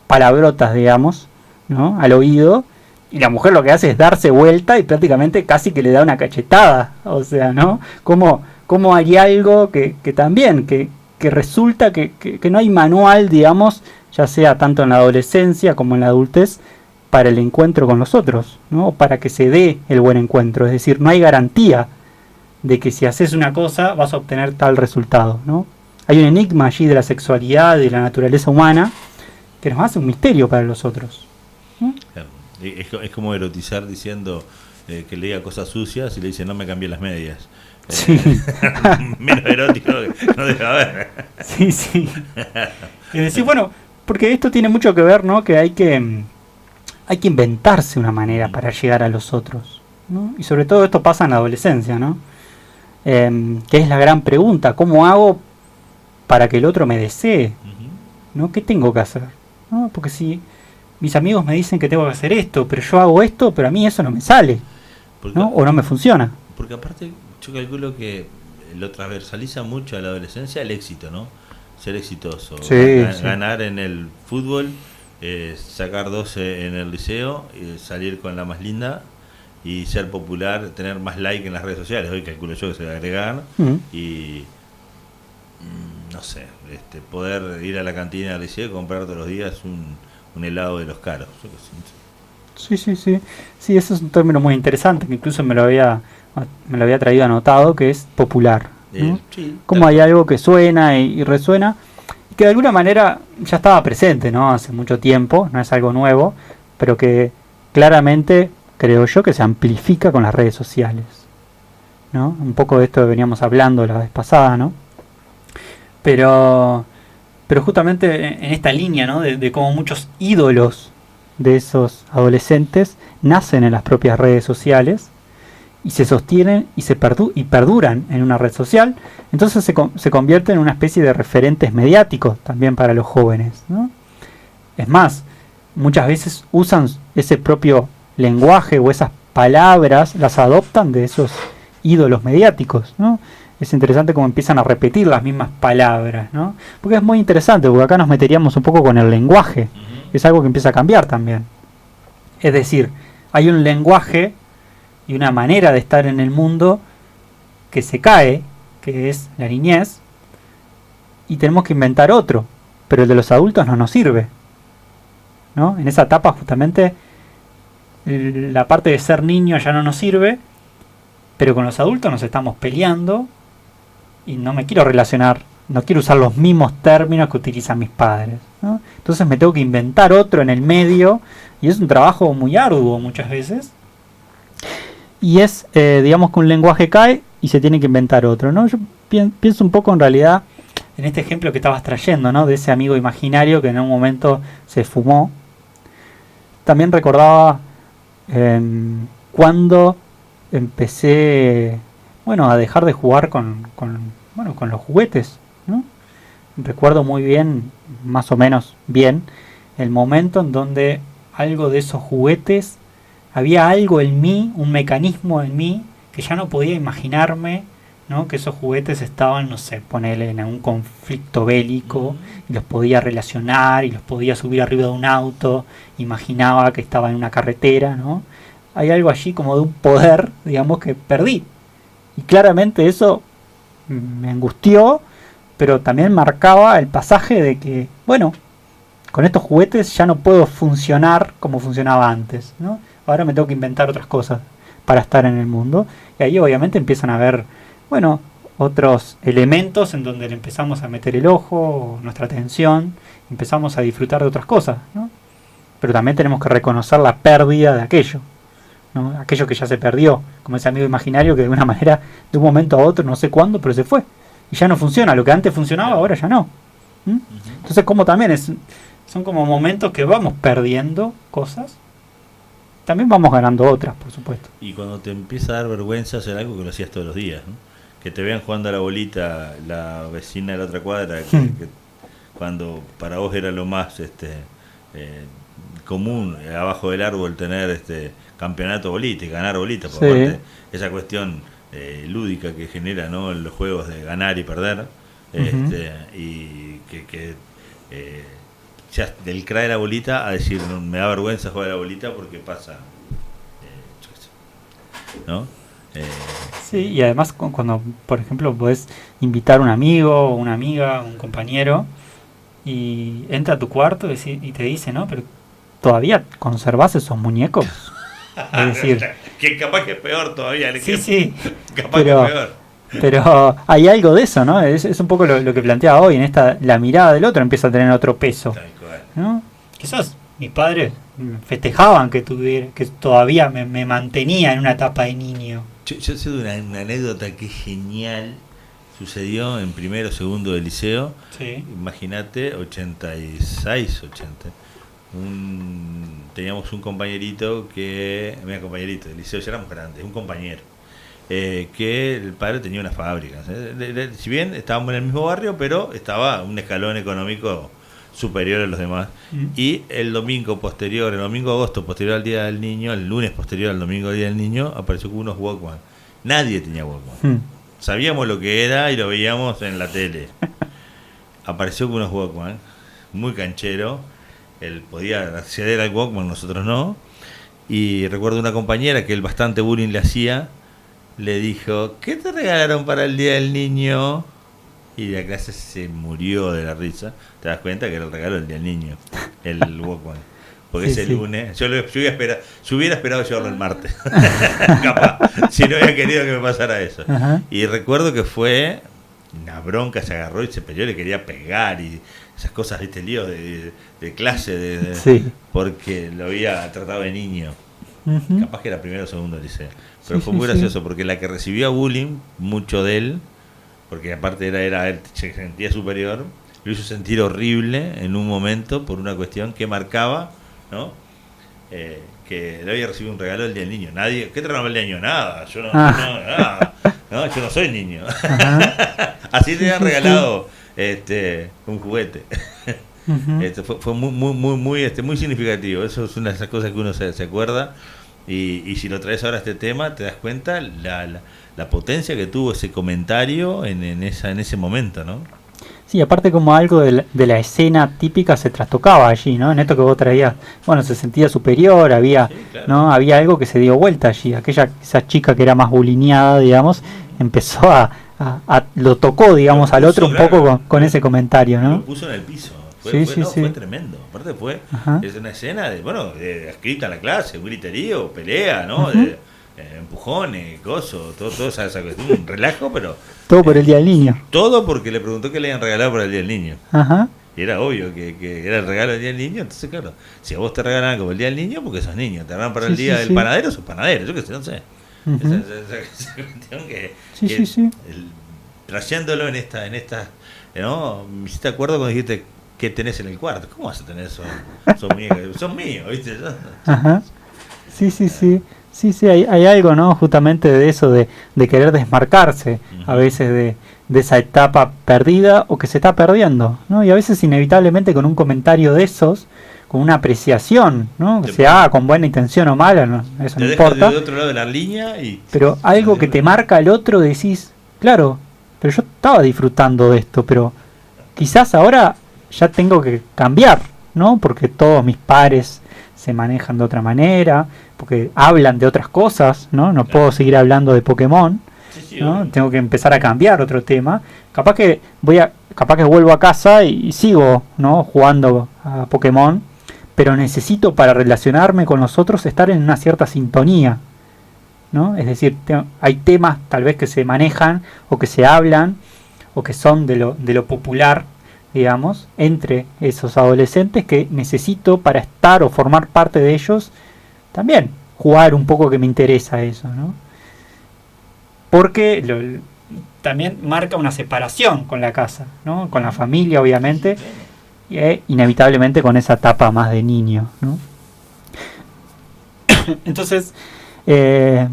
palabrotas, digamos, ¿no? Al oído, y la mujer lo que hace es darse vuelta y prácticamente casi que le da una cachetada. O sea, ¿no? Como hay algo que también, que resulta que no hay manual, digamos, ya sea tanto en la adolescencia como en la adultez, para el encuentro con los otros, ¿no? Para que se dé el buen encuentro. Es decir, no hay garantía de que si haces una cosa vas a obtener tal resultado, ¿no? Hay un enigma allí de la sexualidad, de la naturaleza humana, que nos hace un misterio para los otros, ¿no? Claro. Es como erotizar diciendo que le diga cosas sucias y le dice no me cambié las medias. Sí. Menos erótico no debe haber. Sí, sí. Es decir, bueno, porque esto tiene mucho que ver, ¿no? Que hay que inventarse una manera para llegar a los otros, ¿no? Y sobre todo esto pasa en la adolescencia, ¿no? Que es la gran pregunta, ¿cómo hago para que el otro me desee? ¿No? ¿Qué tengo que hacer? ¿No? Porque si mis amigos me dicen que tengo que hacer esto, pero yo hago esto, pero a mí eso no me sale, ¿no? O no me funciona. Porque aparte yo calculo que lo transversaliza mucho a la adolescencia el éxito, ¿no? Ser exitoso, ganar en el fútbol, sacar 12 en el liceo, salir con la más linda y ser popular, tener más like en las redes sociales. Hoy calculo yo que se va a agregar y no sé, poder ir a la cantina del liceo y comprar todos los días un helado de los caros. Sí. Sí, eso es un término muy interesante que incluso me lo había traído anotado, que es popular, ¿no? Como hay algo que suena y resuena, y que de alguna manera ya estaba presente, ¿no? Hace mucho tiempo, no es algo nuevo, pero que claramente creo yo que se amplifica con las redes sociales, ¿no? Un poco de esto que veníamos hablando la vez pasada, ¿no? Pero justamente en esta línea, ¿no? De cómo muchos ídolos de esos adolescentes nacen en las propias redes sociales y se sostienen y perduran en una red social, entonces se convierten en una especie de referentes mediáticos también para los jóvenes, ¿no? Es más, muchas veces usan ese propio lenguaje o esas palabras, las adoptan de esos ídolos mediáticos, ¿no? Es interesante cómo empiezan a repetir las mismas palabras, ¿no? Porque es muy interesante, porque acá nos meteríamos un poco con el lenguaje. Es algo que empieza a cambiar también. Es decir, hay un lenguaje y una manera de estar en el mundo que se cae, que es la niñez, y tenemos que inventar otro, pero el de los adultos no nos sirve, ¿no? En esa etapa justamente la parte de ser niño ya no nos sirve, pero con los adultos nos estamos peleando y no me quiero relacionar, no quiero usar los mismos términos que utilizan mis padres, ¿no? Entonces me tengo que inventar otro en el medio y es un trabajo muy arduo muchas veces. Y es, digamos que un lenguaje cae y se tiene que inventar otro, ¿no? Yo pienso un poco en realidad en este ejemplo que estabas trayendo, ¿no? De ese amigo imaginario que en un momento se fumó. También recordaba cuando empecé, a dejar de jugar con los juguetes, ¿no? Recuerdo muy bien, más o menos bien, el momento en donde algo de esos juguetes, había algo en mí, un mecanismo en mí, que ya no podía imaginarme, ¿no? Que esos juguetes estaban, no sé, ponerle en algún conflicto bélico, y los podía relacionar, y los podía subir arriba de un auto, imaginaba que estaba en una carretera, ¿no? Hay algo allí como de un poder, digamos, que perdí. Y claramente eso me angustió, pero también marcaba el pasaje de que, con estos juguetes ya no puedo funcionar como funcionaba antes, ¿no? Ahora me tengo que inventar otras cosas para estar en el mundo. Y ahí obviamente empiezan a haber, otros elementos en donde le empezamos a meter el ojo, nuestra atención, empezamos a disfrutar de otras cosas, ¿no? Pero también tenemos que reconocer la pérdida de aquello, ¿no? Aquello que ya se perdió, como ese amigo imaginario que de una manera, de un momento a otro, no sé cuándo, pero se fue. Y ya no funciona, lo que antes funcionaba ahora ya no. Entonces como también son como momentos que vamos perdiendo cosas, también vamos ganando otras, por supuesto. supuesto. Y cuando te empieza a dar vergüenza hacer algo que lo hacías todos los días, ¿no? Que te vean jugando a la bolita la vecina de la otra cuadra, que cuando para vos era lo más común abajo del árbol tener campeonato bolita y ganar bolita, por parte esa cuestión lúdica que genera, ¿no?, los juegos de ganar y perder, y que ya del caer la bolita a decir, no, me da vergüenza jugar a la bolita porque pasa, ¿no? Sí, y además cuando, por ejemplo, podés invitar a un amigo, una amiga, un compañero, y entra a tu cuarto y te dice, ¿no? Pero todavía conservás esos muñecos. Es decir, que capaz que es peor todavía. Sí, capaz que es peor. Pero hay algo de eso, ¿no? Es un poco lo que planteaba hoy, la mirada del otro empieza a tener otro peso, ¿no? Quizás mis padres festejaban que todavía me mantenía en una etapa de niño. Yo sé de una anécdota que es genial. Sucedió en primero o segundo de liceo. Sí. Imagínate, 86, 80. Teníamos un compañerito mira, compañerito del liceo, ya éramos grandes, un compañero, que el padre tenía una fábrica. Si bien estábamos en el mismo barrio, pero estaba un escalón económico superior a los demás. Y el domingo agosto posterior al Día del Niño, el lunes posterior al domingo Día del Niño, apareció con unos Walkman. Nadie tenía Walkman. Sabíamos lo que era y lo veíamos en la tele. Apareció con unos Walkman, muy canchero. Él podía acceder al Walkman, nosotros no. Y recuerdo una compañera que él bastante bullying le hacía, le dijo, ¿qué te regalaron para el Día del Niño? Y la clase se murió de la risa. Te das cuenta que era el regalo del Día del Niño, el Walkman. Porque ese lunes, yo hubiera esperado llevarlo el martes. Capaz, si no había querido que me pasara eso. Ajá. Y recuerdo que fue una bronca, se agarró y se peleó, le quería pegar y esas cosas, viste, lío de clase, porque lo había tratado de niño. Capaz que era primero o segundo liceo. Pero fue muy gracioso, porque la que recibió bullying, mucho de él, porque aparte él se sentía superior, lo hizo sentir horrible en un momento por una cuestión que marcaba, ¿no? Que le había recibido un regalo el Día del Niño. Nadie, ¿qué te regaló el Día del Niño? Nada, yo yo no soy niño. Así te habían regalado un juguete. Fue muy significativo. Eso es una de esas cosas que uno se acuerda. Y si lo traes ahora a este tema, te das cuenta la potencia que tuvo ese comentario en ese momento, ¿no? Sí, aparte como algo de la escena típica se trastocaba allí, ¿no? En esto que vos traías, bueno, se sentía superior, había, claro, ¿no? Había algo que se dio vuelta allí. Esa chica que era más bulineada, digamos, empezó lo tocó, digamos, al otro un poco con ese comentario, ¿no? Lo puso en el piso. Fue tremendo. Aparte es una escena de escrita en la clase, un griterío, pelea, ¿no? Empujones, todo esa cuestión, un relajo, pero todo por el Día del Niño. Todo porque le preguntó qué le habían regalado para el Día del Niño. Ajá. Y era obvio que era el regalo del Día del Niño. Entonces, claro, si a vos te regalan algo para el Día del Niño, porque sos niño, te regalan para el Día del Panadero, sos panadero, yo qué sé, no sé. Esa cuestión que trayéndolo en esta, ¿no? Me hiciste acuerdo cuando dijiste ¿qué tenés en el cuarto? ¿Cómo vas a tener eso? Son míos, ¿viste? Ajá. Sí, hay algo, ¿no? Justamente de eso, de querer desmarcarse, a veces de esa etapa perdida o que se está perdiendo, ¿no? Y a veces inevitablemente con un comentario de esos, con una apreciación, ¿no? Que se haga con buena intención o mala, ¿no? Eso no importa. De otro lado de la línea pero algo que te marca al otro, decís, claro, pero yo estaba disfrutando de esto, pero quizás ahora ya tengo que cambiar, ¿no? Porque todos mis pares se manejan de otra manera, porque hablan de otras cosas, ¿no? No puedo seguir hablando de Pokémon, ¿no? Tengo que empezar a cambiar otro tema. Capaz que vuelvo a casa y sigo, ¿no? Jugando a Pokémon, pero necesito para relacionarme con los otros estar en una cierta sintonía, ¿no? Es decir, hay temas tal vez que se manejan o que se hablan o que son de lo popular, digamos, entre esos adolescentes que necesito para estar o formar parte de ellos, también jugar un poco, que me interesa eso, ¿no? Porque también marca una separación con la casa, ¿no? Con la familia, obviamente, y inevitablemente con esa etapa más de niño, ¿no? Entonces, Eh,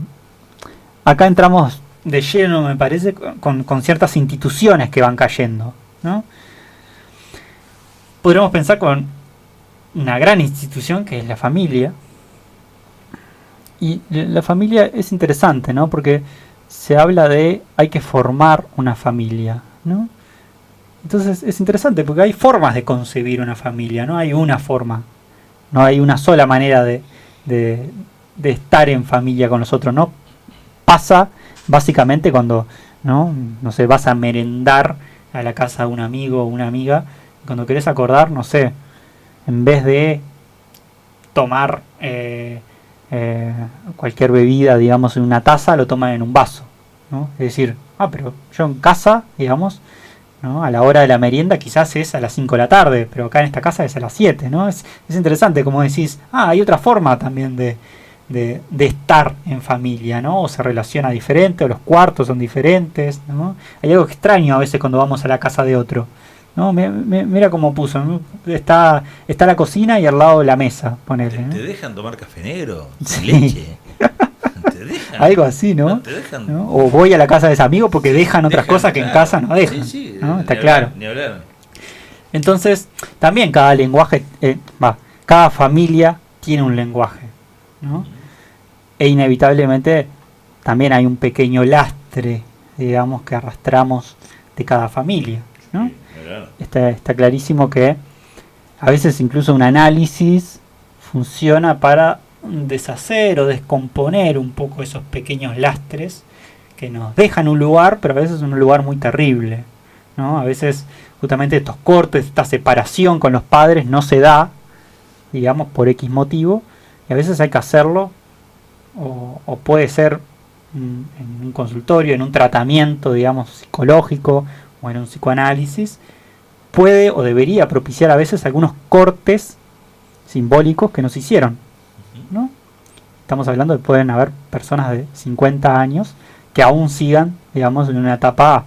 Acá entramos de lleno, me parece, con ciertas instituciones que van cayendo, ¿no? Podríamos pensar con una gran institución que es la familia. Y la familia es interesante, ¿no? Porque se habla de hay que formar una familia, ¿no? Entonces es interesante porque hay formas de concebir una familia, no hay una forma, no hay una sola manera de estar en familia con nosotros, ¿no? Pasa básicamente cuando, no sé, vas a merendar a la casa de un amigo o una amiga, cuando querés acordar, no sé, en vez de tomar cualquier bebida, digamos, en una taza, lo toman en un vaso, ¿no? Es decir, pero yo en casa, digamos, ¿no? A la hora de la merienda quizás es a las 5 de la tarde, pero acá en esta casa es a las 7, ¿no? Es interesante como decís, hay otra forma también de estar en familia, ¿no? O se relaciona diferente, o los cuartos son diferentes, ¿no? Hay algo extraño a veces cuando vamos a la casa de otro, ¿no? Mira cómo puso, ¿no? Está la cocina y al lado la mesa, ponele, ¿no? ¿Te dejan tomar café negro? Sí. Leche. ¿Te dejan? Algo así, ¿no? ¿Te dejan? ¿No? O voy a la casa de ese amigo porque dejan otras cosas que en casa no dejan, Sí, ¿no? Está ni claro. Hablar, ni hablar. Entonces, también cada lenguaje, cada familia tiene un lenguaje, ¿no? E inevitablemente también hay un pequeño lastre, digamos, que arrastramos de cada familia, ¿no? Sí, claro. Está clarísimo que a veces incluso un análisis funciona para deshacer o descomponer un poco esos pequeños lastres que nos dejan un lugar, pero a veces un lugar muy terrible, ¿no? A veces justamente estos cortes, esta separación con los padres no se da, digamos, por X motivo, y a veces hay que hacerlo, o puede ser en un consultorio, en un tratamiento, digamos, psicológico o en un psicoanálisis, puede o debería propiciar a veces algunos cortes simbólicos que nos hicieron, ¿no? Estamos hablando de que pueden haber personas de 50 años que aún sigan, digamos, en una etapa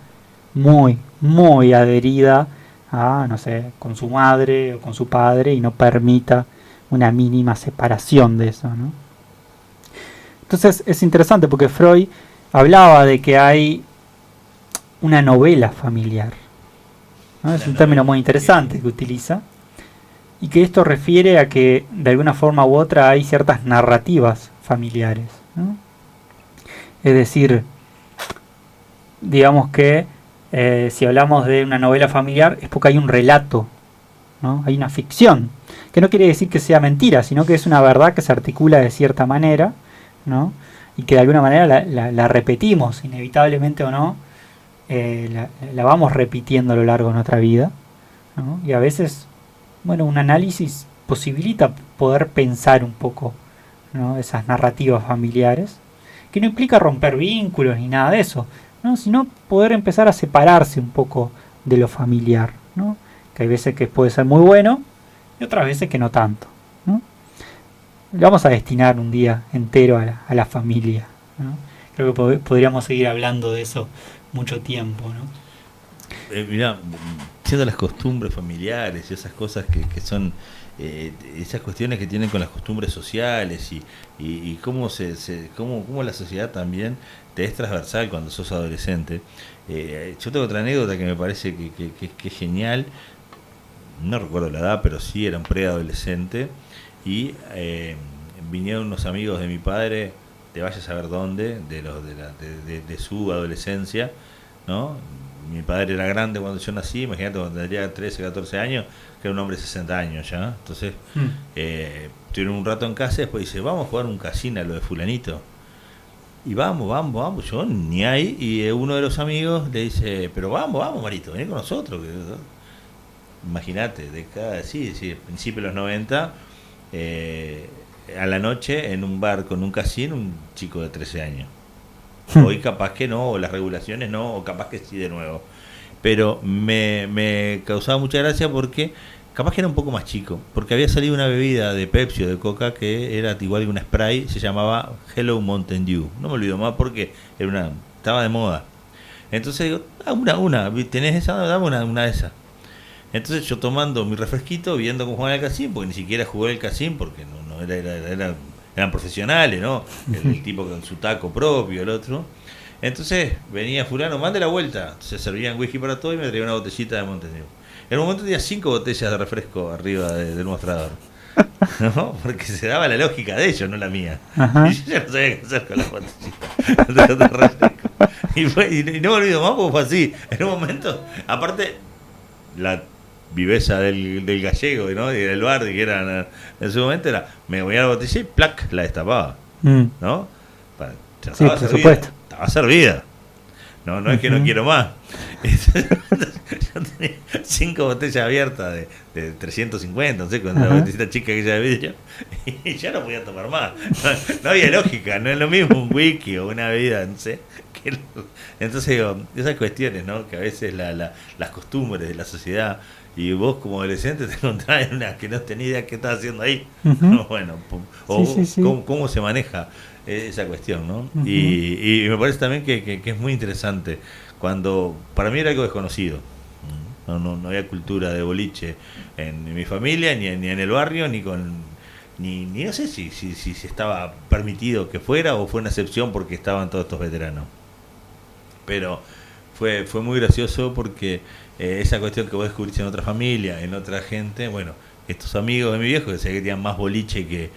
muy, muy adherida a, no sé, con su madre o con su padre y no permita una mínima separación de eso, ¿no? Entonces es interesante porque Freud hablaba de que hay una novela familiar, ¿no? Es un término muy interesante que utiliza, y que esto refiere a que de alguna forma u otra hay ciertas narrativas familiares, ¿no? Es decir, digamos que si hablamos de una novela familiar es porque hay un relato, ¿no? Hay una ficción, que no quiere decir que sea mentira, sino que es una verdad que se articula de cierta manera, ¿no? Y que de alguna manera la repetimos, inevitablemente o no, la vamos repitiendo a lo largo de nuestra vida, ¿no? Y a veces, bueno, un análisis posibilita poder pensar un poco, ¿no? Esas narrativas familiares, que no implica romper vínculos ni nada de eso, ¿no? Sino poder empezar a separarse un poco de lo familiar, ¿no? Que hay veces que puede ser muy bueno y otras veces que no tanto, ¿no? Le vamos a destinar un día entero a la familia, ¿no? Creo que podríamos seguir hablando de eso mucho tiempo, ¿no? Mirá, siendo las costumbres familiares y esas cosas que son esas cuestiones que tienen con las costumbres sociales y cómo cómo la sociedad también te es transversal cuando sos adolescente. Yo tengo otra anécdota que me parece que es genial. No recuerdo la edad, pero sí era un preadolescente y vinieron unos amigos de mi padre, de vaya a saber dónde, de su adolescencia, ¿no? Mi padre era grande cuando yo nací, imagínate cuando tendría 13, 14 años, que era un hombre de 60 años ya. Entonces, estuvieron un rato en casa y después dice, vamos a jugar un casino a lo de fulanito. Y vamos, yo ni ahí. Y uno de los amigos le dice, pero vamos, Marito, vení con nosotros. Imagínate, principio de los 90, a la noche en un bar con un casino, un chico de 13 años. Hoy capaz que no, o las regulaciones no, o capaz que sí de nuevo. Pero me causaba mucha gracia porque capaz que era un poco más chico, porque había salido una bebida de Pepsi o de Coca que era igual que una Spray, se llamaba Hello Mountain Dew. No me olvido más porque estaba de moda. Entonces digo, ¿tenés esa? Dame una de esas. Entonces yo tomando mi refresquito, viendo cómo jugaba el casino, porque ni siquiera jugué el casino, porque no era eran profesionales, ¿no? El tipo con su taco propio, el otro. Entonces venía fulano, mande la vuelta. Se servían whisky para todo y me traía una botellita de Mountain Dew. En un momento tenía 5 botellas de refresco arriba del mostrador. ¿No? Porque se daba la lógica de ellos, no la mía. Ajá. Y yo ya no sabía qué hacer con las botellitas de refresco. Y no me olvido más porque fue así. En un momento, aparte, la viveza del gallego, ¿no? Y del bar, que era en su momento era, me voy a la botella y ¡plac! La destapaba. ¿No? Ya Sí, por supuesto. Estaba servida. No es que no quiero más. Yo tenía 5 botellas abiertas de 350, no sé, con la botellita chica que ya de vidrio, y ya no podía tomar más. No había lógica, no es lo mismo un whisky o una bebida, no sé. Entonces digo, esas cuestiones, ¿no? Que a veces las costumbres de la sociedad, y vos como adolescente te encontrás en una que no tenés idea qué estás haciendo ahí. Bueno, o sí. Cómo se maneja esa cuestión, ¿no? Y me parece también que es muy interesante cuando para mí era algo desconocido. No había cultura de boliche en mi familia, ni en el barrio, ni no sé si estaba permitido que fuera o fue una excepción porque estaban todos estos veteranos. Pero fue muy gracioso porque esa cuestión que vos descubriste en otra familia, en otra gente, bueno, estos amigos de mi viejo que sé que tenían más boliche que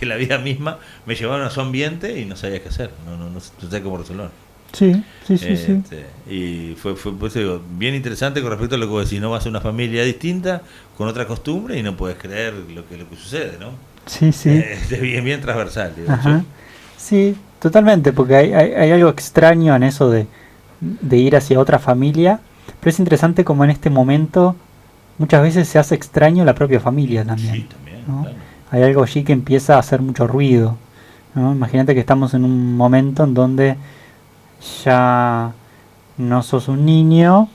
la vida misma, me llevaron a su ambiente y no sabía qué hacer, no sabía cómo resolver. Sí. Y fue pues digo, bien interesante con respecto a lo que vos decís, no vas a una familia distinta, con otra costumbre y no puedes creer lo que sucede, ¿no? Sí. Es bien transversal, digo. Ajá. Sí, totalmente, porque hay algo extraño en eso de ir hacia otra familia, pero es interesante como en este momento muchas veces se hace extraño la propia familia también. Sí, también, ¿no? claro. Hay algo allí que empieza a hacer mucho ruido, ¿no? Imagínate que estamos en un momento en donde ya no sos un niño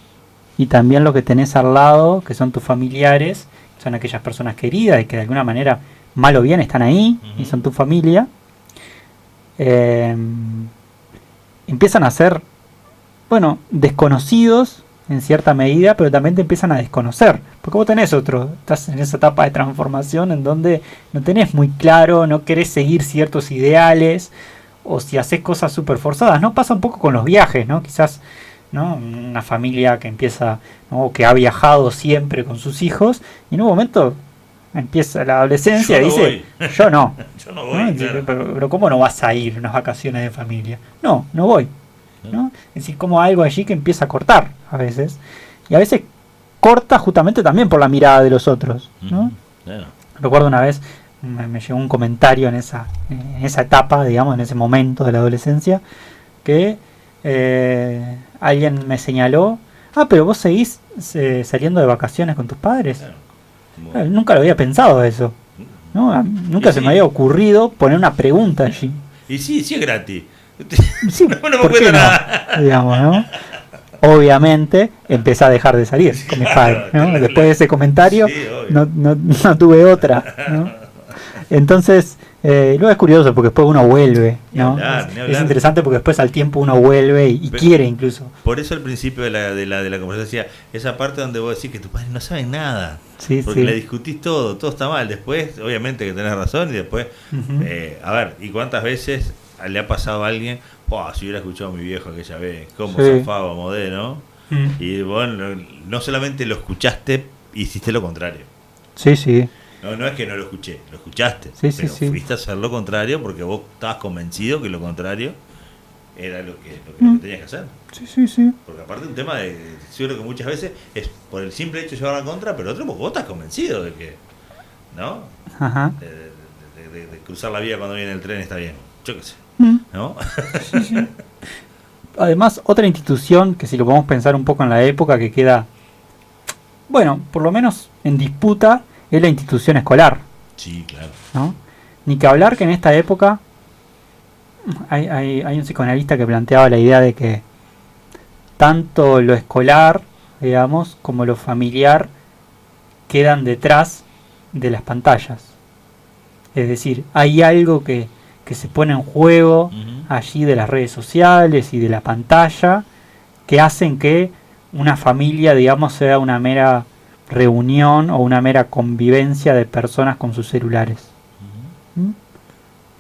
y también lo que tenés al lado, que son tus familiares, son aquellas personas queridas y que de alguna manera, mal o bien, están ahí y son tu familia. Empiezan a ser, bueno, desconocidos en cierta medida, pero también te empiezan a desconocer, porque vos estás en esa etapa de transformación en donde no tenés muy claro, no querés seguir ciertos ideales, o si haces cosas súper forzadas, ¿no? Pasa un poco con los viajes, ¿no? Quizás, ¿no? Una familia que empieza, ¿no? Que ha viajado siempre con sus hijos, y en un momento empieza la adolescencia y dice, yo no. Yo no voy, claro. Pero ¿cómo no vas a ir a unas vacaciones de familia? No voy, ¿no? Es decir, como algo allí que empieza a cortar a veces, y a veces corta justamente también por la mirada de los otros, ¿no? Claro. Recuerdo una vez me llegó un comentario en esa etapa, digamos, en ese momento de la adolescencia, que alguien me señaló, pero vos seguís saliendo de vacaciones con tus padres. Claro. Nunca lo había pensado eso, ¿no? Nunca se me había ocurrido poner una pregunta allí. Y sí es gratis. Sí, no me ¿por qué cuesta no? nada. Digamos, ¿no? Obviamente empecé a dejar de salir con mis padres, ¿no? Después de ese comentario no tuve otra, ¿no? Entonces, luego es curioso porque después uno vuelve, ¿no? Ni hablar. Es interesante porque después al tiempo uno vuelve y quiere incluso. Por eso al principio de la conversación decía, esa parte donde vos decís que tus padres no saben nada, sí, porque le discutís todo está mal. Después, obviamente que tenés razón, y después, a ver, ¿y cuántas veces le ha pasado a alguien, si hubiera escuchado a mi viejo aquella vez, cómo zafaba Modé, ¿no? Y bueno, no solamente lo escuchaste, hiciste lo contrario. Sí. No es que no lo escuché, lo escuchaste, pero fuiste a hacer lo contrario porque vos estabas convencido que lo contrario era lo que tenías que hacer. Sí. Porque aparte un tema de, seguro que muchas veces es por el simple hecho de llevar la contra, pero otro porque vos estás convencido de que, ¿no? Ajá. De cruzar la vía cuando viene el tren está bien, yo qué sé, ¿no? Sí. Además, otra institución que si lo podemos pensar un poco en la época que queda, bueno, por lo menos en disputa, es la institución escolar. Sí, claro. ¿No? Ni que hablar que en esta época hay un psicoanalista que planteaba la idea de que tanto lo escolar, digamos, como lo familiar quedan detrás de las pantallas. Es decir, hay algo que se pone en juego allí de las redes sociales y de la pantalla que hacen que una familia, digamos, sea una mera reunión o una mera convivencia de personas con sus celulares. ¿Mm?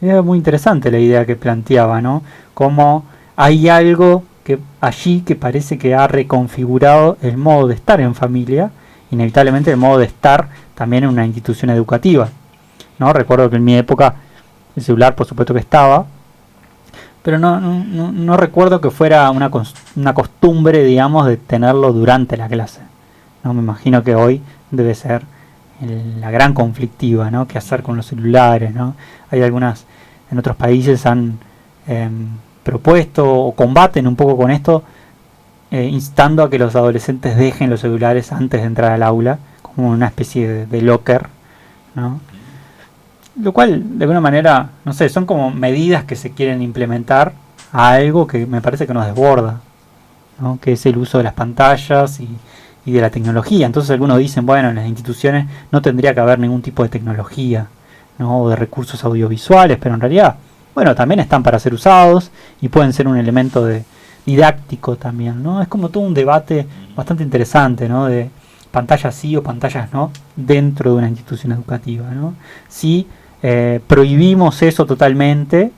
Era muy interesante la idea que planteaba, ¿no? Como hay algo que allí que parece que ha reconfigurado el modo de estar en familia, inevitablemente el modo de estar también en una institución educativa, ¿no? Recuerdo que en mi época el celular por supuesto que estaba, pero no recuerdo que fuera una costumbre, digamos, de tenerlo durante la clase. No me imagino que hoy debe ser la gran conflictiva, ¿no? ¿Qué hacer con los celulares, ¿no? Hay algunas, en otros países han propuesto o combaten un poco con esto, instando a que los adolescentes dejen los celulares antes de entrar al aula, como una especie de locker, ¿no? Lo cual, de alguna manera, no sé, son como medidas que se quieren implementar a algo que me parece que nos desborda, ¿no? Que es el uso de las pantallas y de la tecnología. Entonces algunos dicen, bueno, en las instituciones no tendría que haber ningún tipo de tecnología, ¿no? O de recursos audiovisuales, pero en realidad, bueno, también están para ser usados y pueden ser un elemento didáctico también, ¿no? Es como todo un debate bastante interesante, ¿no? De pantallas sí o pantallas no dentro de una institución educativa, ¿no? Si prohibimos eso totalmente,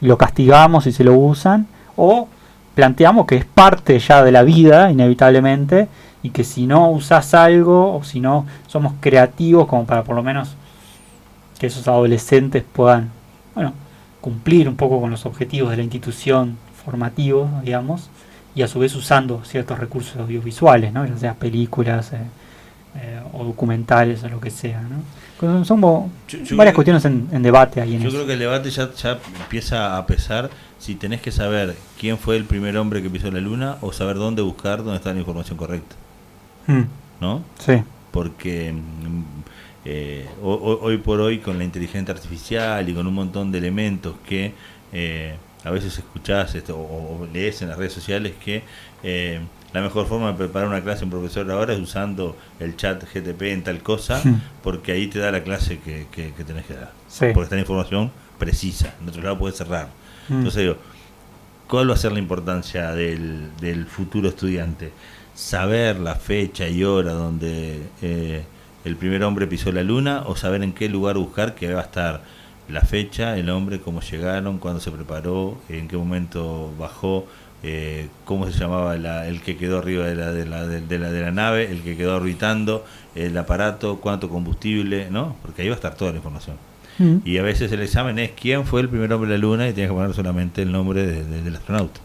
lo castigamos si se lo usan, o planteamos que es parte ya de la vida, inevitablemente, y que si no usas algo, o si no somos creativos como para por lo menos que esos adolescentes puedan, bueno, cumplir un poco con los objetivos de la institución formativos, digamos, y a su vez usando ciertos recursos audiovisuales, ¿no? Ya sea películas o documentales o lo que sea, ¿no? Son varias cuestiones en debate ahí en yo eso. creo que el debate ya empieza a pesar si tenés que saber quién fue el primer hombre que pisó la luna o saber dónde buscar dónde está la información correcta, ¿no? Sí. Porque hoy por hoy con la inteligencia artificial y con un montón de elementos que a veces escuchás o lees en las redes sociales que la mejor forma de preparar una clase un profesor ahora es usando el chat GTP en tal cosa, porque ahí te da la clase que tenés que dar, Sí. porque está la información precisa, en otro lado puedes cerrar. Entonces digo, ¿cuál va a ser la importancia del futuro estudiante? Saber la fecha y hora donde el primer hombre pisó la luna, o saber en qué lugar buscar que va a estar la fecha, el hombre, cómo llegaron, cuándo se preparó, en qué momento bajó, cómo se llamaba el que quedó arriba de la nave, el que quedó orbitando, el aparato, cuánto combustible, ¿no? Porque ahí va a estar toda la información. Y a veces el examen es quién fue el primer hombre de la luna y tienes que poner solamente el nombre del astronauta.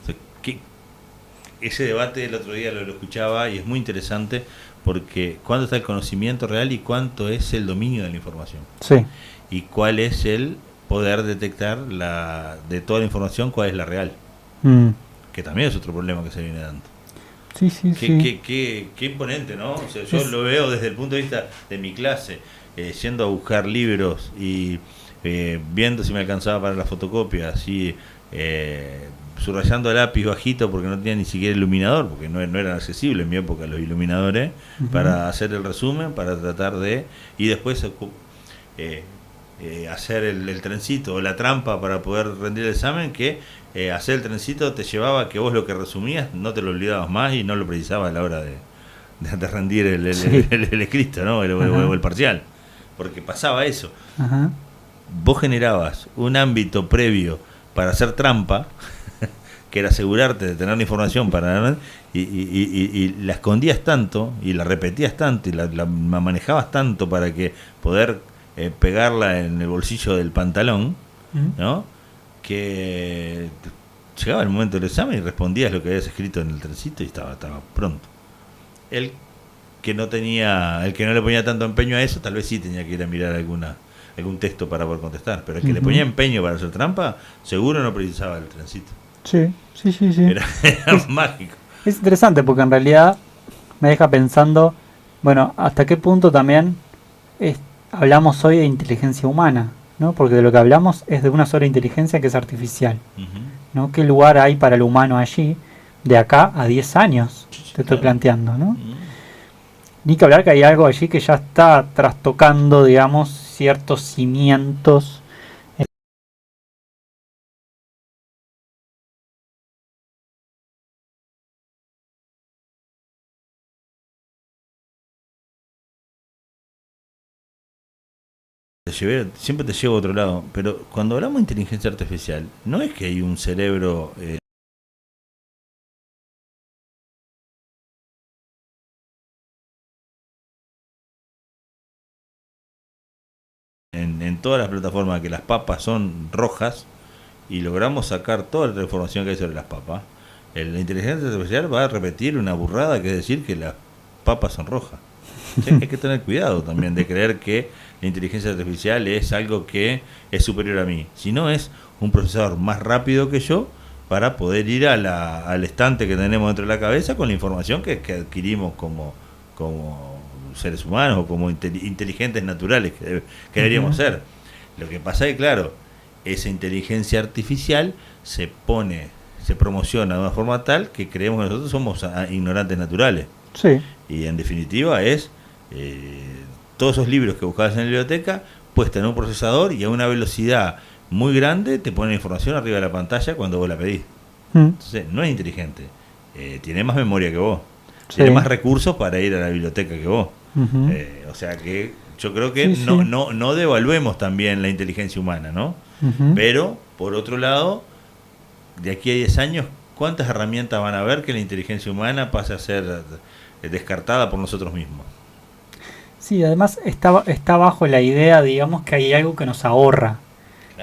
O sea, ese debate el otro día lo escuchaba y es muy interesante porque cuánto está el conocimiento real y cuánto es el dominio de la información. Sí. Y cuál es el poder detectar de toda la información cuál es la real. Que también es otro problema que se viene dando. Sí, sí, sí. Qué imponente, ¿no? O sea, yo lo veo desde el punto de vista de mi clase, yendo a buscar libros y viendo si me alcanzaba para la fotocopia, así subrayando a lápiz bajito porque no tenía ni siquiera iluminador, porque no eran accesibles en mi época los iluminadores, para hacer el resumen, para tratar de... Y después hacer el trencito o la trampa para poder rendir el examen, que hacer el trencito te llevaba a que vos lo que resumías no te lo olvidabas más y no lo precisabas a la hora de rendir el escrito, ¿no? O el parcial, porque pasaba eso. Ajá. Vos generabas un ámbito previo para hacer trampa que era asegurarte de tener la información para y la escondías tanto y la repetías tanto y la manejabas tanto para que poder pegarla en el bolsillo del pantalón, ¿no? Que llegaba el momento del examen y respondías lo que habías escrito en el trencito y estaba pronto. El que no le ponía tanto empeño a eso, tal vez sí tenía que ir a mirar algún texto para poder contestar, pero el que le ponía empeño para hacer trampa, seguro no precisaba el trencito. Sí. Era mágico. Es interesante porque en realidad me deja pensando, bueno, hasta qué punto también hablamos hoy de inteligencia humana, ¿no? Porque de lo que hablamos es de una sola inteligencia que es artificial, ¿no? ¿Qué lugar hay para el humano allí de acá a 10 años? Te estoy planteando, ¿no? Ni que hablar que hay algo allí que ya está trastocando, digamos, ciertos cimientos siempre te llevo a otro lado, pero cuando hablamos de inteligencia artificial, no es que hay un cerebro en todas las plataformas que las papas son rojas y logramos sacar toda la información que hay sobre las papas. La inteligencia artificial va a repetir una burrada, que es decir que las papas son rojas. Sí, hay que tener cuidado también de creer que la inteligencia artificial es algo que es superior a mí. Si no, es un procesador más rápido que yo para poder ir al estante que tenemos dentro de la cabeza con la información que adquirimos como seres humanos o como inteligentes naturales que deberíamos ser. Lo que pasa es que, claro, esa inteligencia artificial se promociona de una forma tal que creemos que nosotros somos ignorantes naturales. Sí. Y en definitiva es todos esos libros que buscabas en la biblioteca puestos en un procesador y a una velocidad muy grande te ponen información arriba de la pantalla cuando vos la pedís. Entonces no es inteligente, tiene más memoria que vos, tiene más recursos para ir a la biblioteca que vos. O sea que yo creo que no devaluemos también la inteligencia humana, ¿no? Pero por otro lado, de aquí a 10 años, ¿cuántas herramientas van a haber que la inteligencia humana pase a ser descartada por nosotros mismos? Sí, además está bajo la idea, digamos, que hay algo que nos ahorra,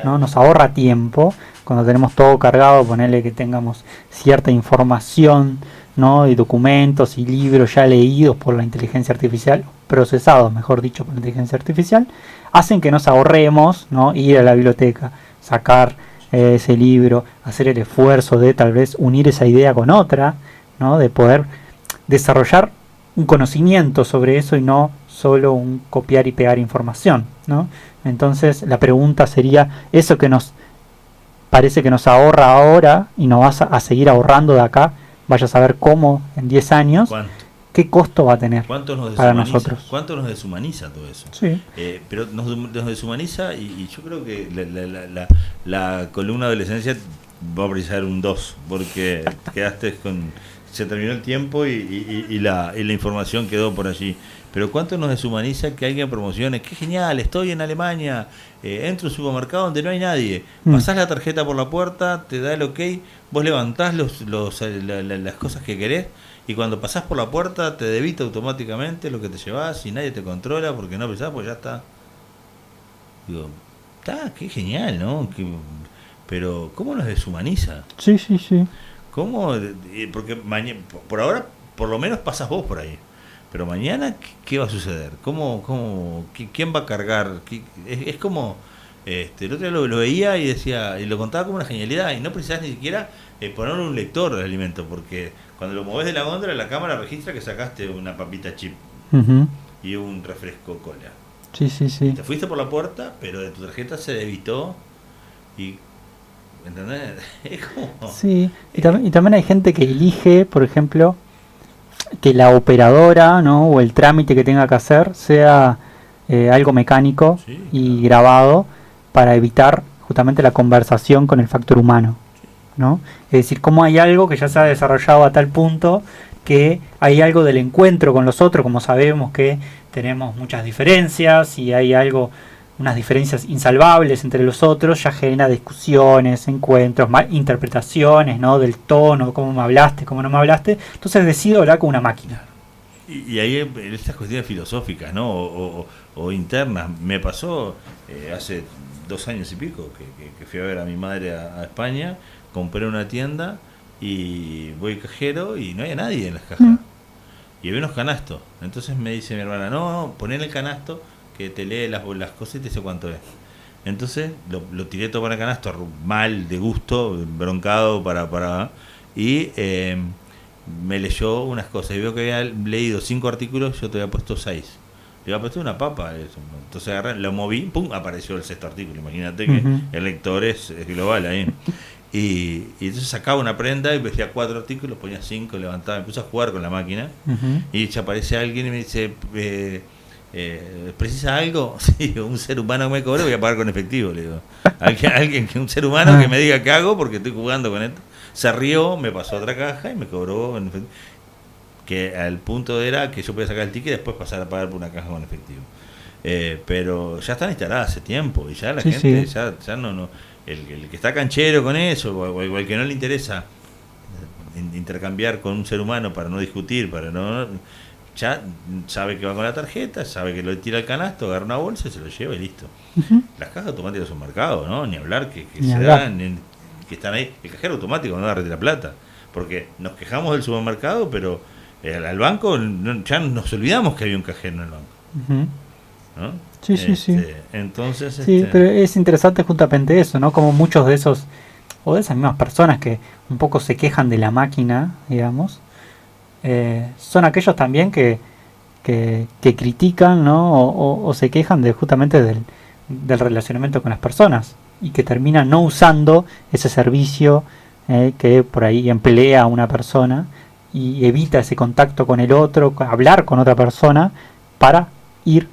¿no? Nos ahorra tiempo. Cuando tenemos todo cargado, ponerle que tengamos cierta información, ¿no? Y documentos y libros ya leídos por la inteligencia artificial, procesados, mejor dicho, por la inteligencia artificial, hacen que nos ahorremos, ¿no? Ir a la biblioteca, sacar ese libro, hacer el esfuerzo de tal vez unir esa idea con otra, ¿no? De poder desarrollar un conocimiento sobre eso y no solo un copiar y pegar información, ¿no? Entonces la pregunta sería, eso que nos parece que nos ahorra ahora y nos vas a seguir ahorrando de acá, vaya a saber cómo en 10 años, ¿cuánto? ¿Qué costo va a tener para nosotros? ¿Cuánto nos deshumaniza todo eso? Sí. Pero nos deshumaniza y yo creo que la columna de adolescencia va a precisar un 2, porque se terminó el tiempo y la información quedó por allí. Pero ¿cuánto nos deshumaniza que alguien promocione? ¡Qué genial! Estoy en Alemania, entro a un supermercado donde no hay nadie. Pasás la tarjeta por la puerta, te da el ok, vos levantás las cosas que querés y cuando pasás por la puerta te debita automáticamente lo que te llevas y nadie te controla porque no pensás, pues ya está. Digo, qué genial, ¿no? Pero ¿cómo nos deshumaniza? Sí, sí, sí. ¿Cómo? Porque por ahora, por lo menos pasás vos por ahí. Pero mañana, ¿qué va a suceder? ¿Quién va a cargar? Es como, el otro día lo veía y decía, y lo contaba como una genialidad, y no precisás ni siquiera ponerle un lector al alimento, porque cuando lo movés de la góndola, la cámara registra que sacaste una papita chip y un refresco cola. Sí, sí, sí. Te fuiste por la puerta, pero de tu tarjeta se debitó y... ¿entendés? Es como... Sí, y también hay gente que elige, por ejemplo, que la operadora, ¿no? O el trámite que tenga que hacer sea algo mecánico y grabado para evitar justamente la conversación con el factor humano, ¿no? Es decir, como hay algo que ya se ha desarrollado a tal punto que hay algo del encuentro con los otros, como sabemos que tenemos muchas diferencias y hay unas diferencias insalvables entre los otros, ya genera discusiones, encuentros, interpretaciones, ¿no? Del tono, cómo me hablaste, cómo no me hablaste. Entonces decido hablar con una máquina. Y ahí estas cuestiones filosóficas, ¿no? O internas. Me pasó hace 2 años y pico que fui a ver a mi madre a España, compré una tienda y voy cajero y no había nadie en las cajas. Y había unos canastos. Entonces me dice mi hermana, no, poné en el canasto que te lee las cosas y te dice cuánto es. Entonces lo tiré todo para el canasto, mal, de gusto, broncado y me leyó unas cosas y veo que había leído 5 artículos, yo te había puesto 6. Le había puesto una papa eso. Entonces agarré, lo moví, pum, apareció el 6º artículo. Imagínate que el lector es global ahí. Y entonces sacaba una prenda y decía 4 artículos, ponía 5, levantaba, me puse a jugar con la máquina y ya aparece alguien y me dice ¿precisa algo? Sí, un ser humano que me cobre, voy a pagar con efectivo, le digo. Un ser humano que me diga qué hago porque estoy jugando con esto. Se rió, me pasó a otra caja y me cobró en efectivo. Que al punto era que yo podía sacar el ticket y después pasar a pagar por una caja con efectivo. pero ya están instaladas hace tiempo y ya la Sí, gente sí. ya no el que está canchero con eso o el que no le interesa intercambiar con un ser humano para no discutir, para no, ya sabe que va con la tarjeta, sabe que lo tira al canasto, agarra una bolsa y se lo lleva y listo. Ujú. Las cajas automáticas son mercados, ¿no? Ni hablar que Ni se hablar. dan, que están ahí. El cajero automático no da la plata, porque nos quejamos del supermercado, pero al banco ya nos olvidamos que había un cajero en el banco, Ujú. ¿no? Sí. Entonces, Sí, pero es interesante justamente eso, ¿no? Como muchos de esos, o de esas mismas personas que un poco se quejan de la máquina, digamos, son aquellos también que critican, ¿no? O se quejan de justamente del relacionamiento con las personas y que terminan no usando ese servicio que por ahí emplea a una persona y evita ese contacto con el otro, hablar con otra persona para ir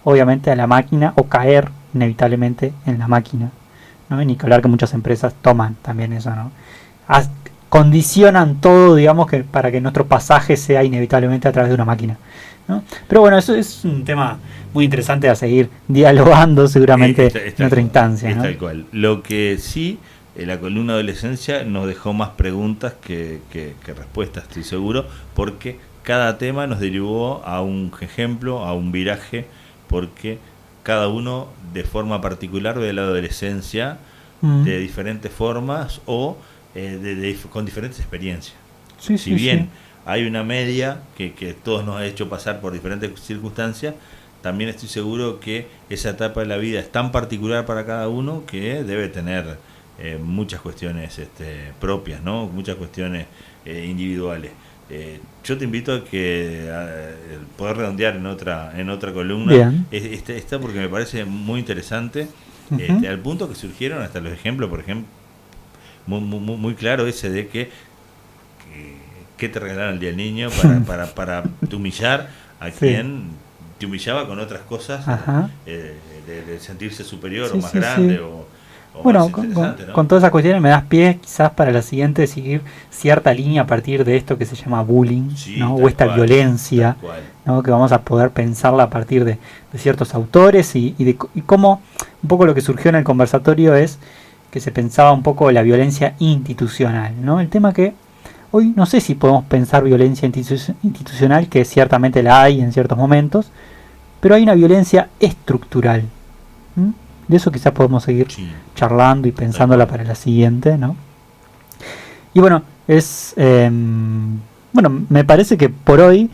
obviamente a la máquina o caer inevitablemente en la máquina, ¿no? Y ni que hablar que muchas empresas toman también eso, ¿no? Condicionan todo, digamos, que para que nuestro pasaje sea inevitablemente a través de una máquina, ¿no? Pero bueno, eso es un tema muy interesante a seguir dialogando seguramente en otra instancia, ¿no? Tal cual. Lo que sí, la columna adolescencia nos dejó más preguntas que respuestas, estoy seguro, porque cada tema nos derivó a un ejemplo, a un viraje, porque cada uno de forma particular ve la adolescencia de diferentes formas o con diferentes experiencias. Sí, Si bien hay una media que todos nos ha hecho pasar por diferentes circunstancias, también estoy seguro que esa etapa de la vida es tan particular para cada uno que debe tener muchas cuestiones propias, ¿no? Muchas cuestiones individuales. Yo te invito a que poder redondear en otra columna esta porque me parece muy interesante, al punto que surgieron hasta los ejemplos, por ejemplo, muy claro ese de que te regalaron el día del niño para humillar a quien te humillaba con otras cosas, de sentirse superior o más grande o bueno, ¿no? con todas esas cuestiones me das pie quizás para la siguiente seguir cierta línea a partir de esto que se llama bullying, ¿no? O esta violencia, ¿no? Que vamos a poder pensarla a partir de ciertos autores y cómo un poco lo que surgió en el conversatorio es que se pensaba un poco la violencia institucional, ¿no? El tema que hoy no sé si podemos pensar violencia institucional, que ciertamente la hay en ciertos momentos, pero hay una violencia estructural. De eso quizás podemos seguir charlando y pensándola para la siguiente, ¿no? Y bueno, me parece que por hoy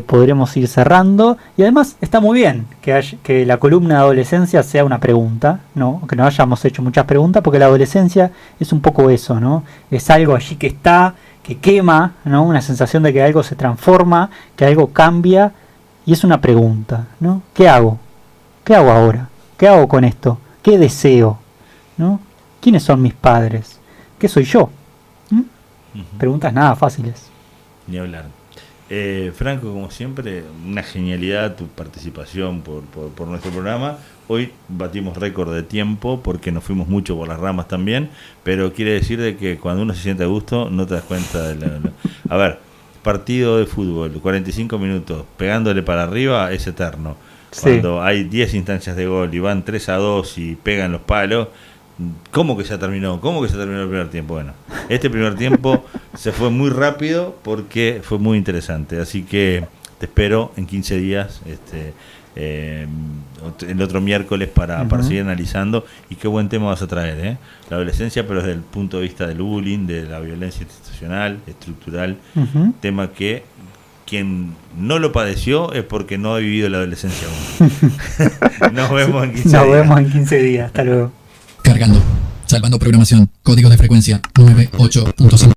podremos ir cerrando. Y además está muy bien que la columna de adolescencia sea una pregunta, ¿no? Que no hayamos hecho muchas preguntas, porque la adolescencia es un poco eso, ¿no? Es algo allí que está, que quema, ¿no? Una sensación de que algo se transforma, que algo cambia, y es una pregunta, ¿no? ¿Qué hago? ¿Qué hago ahora? ¿Qué hago con esto? ¿Qué deseo? ¿No? ¿Quiénes son mis padres? ¿Qué soy yo? Preguntas nada fáciles. Ni hablar. Franco, como siempre, una genialidad tu participación por nuestro programa. Hoy batimos récord de tiempo porque nos fuimos mucho por las ramas también, pero quiere decir de que cuando uno se siente a gusto no te das cuenta de A ver, partido de fútbol, 45 minutos, pegándole para arriba es eterno. Cuando hay 10 instancias de gol y van 3-2 y pegan los palos, ¿cómo que ya terminó? ¿Cómo que ya terminó el primer tiempo? Bueno, este primer tiempo se fue muy rápido porque fue muy interesante. Así que te espero en 15 días, el otro miércoles para seguir analizando. Y qué buen tema vas a traer, la adolescencia, pero desde el punto de vista del bullying, de la violencia institucional, estructural, tema que quien no lo padeció es porque no ha vivido la adolescencia aún. Nos vemos en 15 días. Nos vemos en 15 días. Hasta luego. Cargando. Salvando programación. Código de frecuencia 98.5.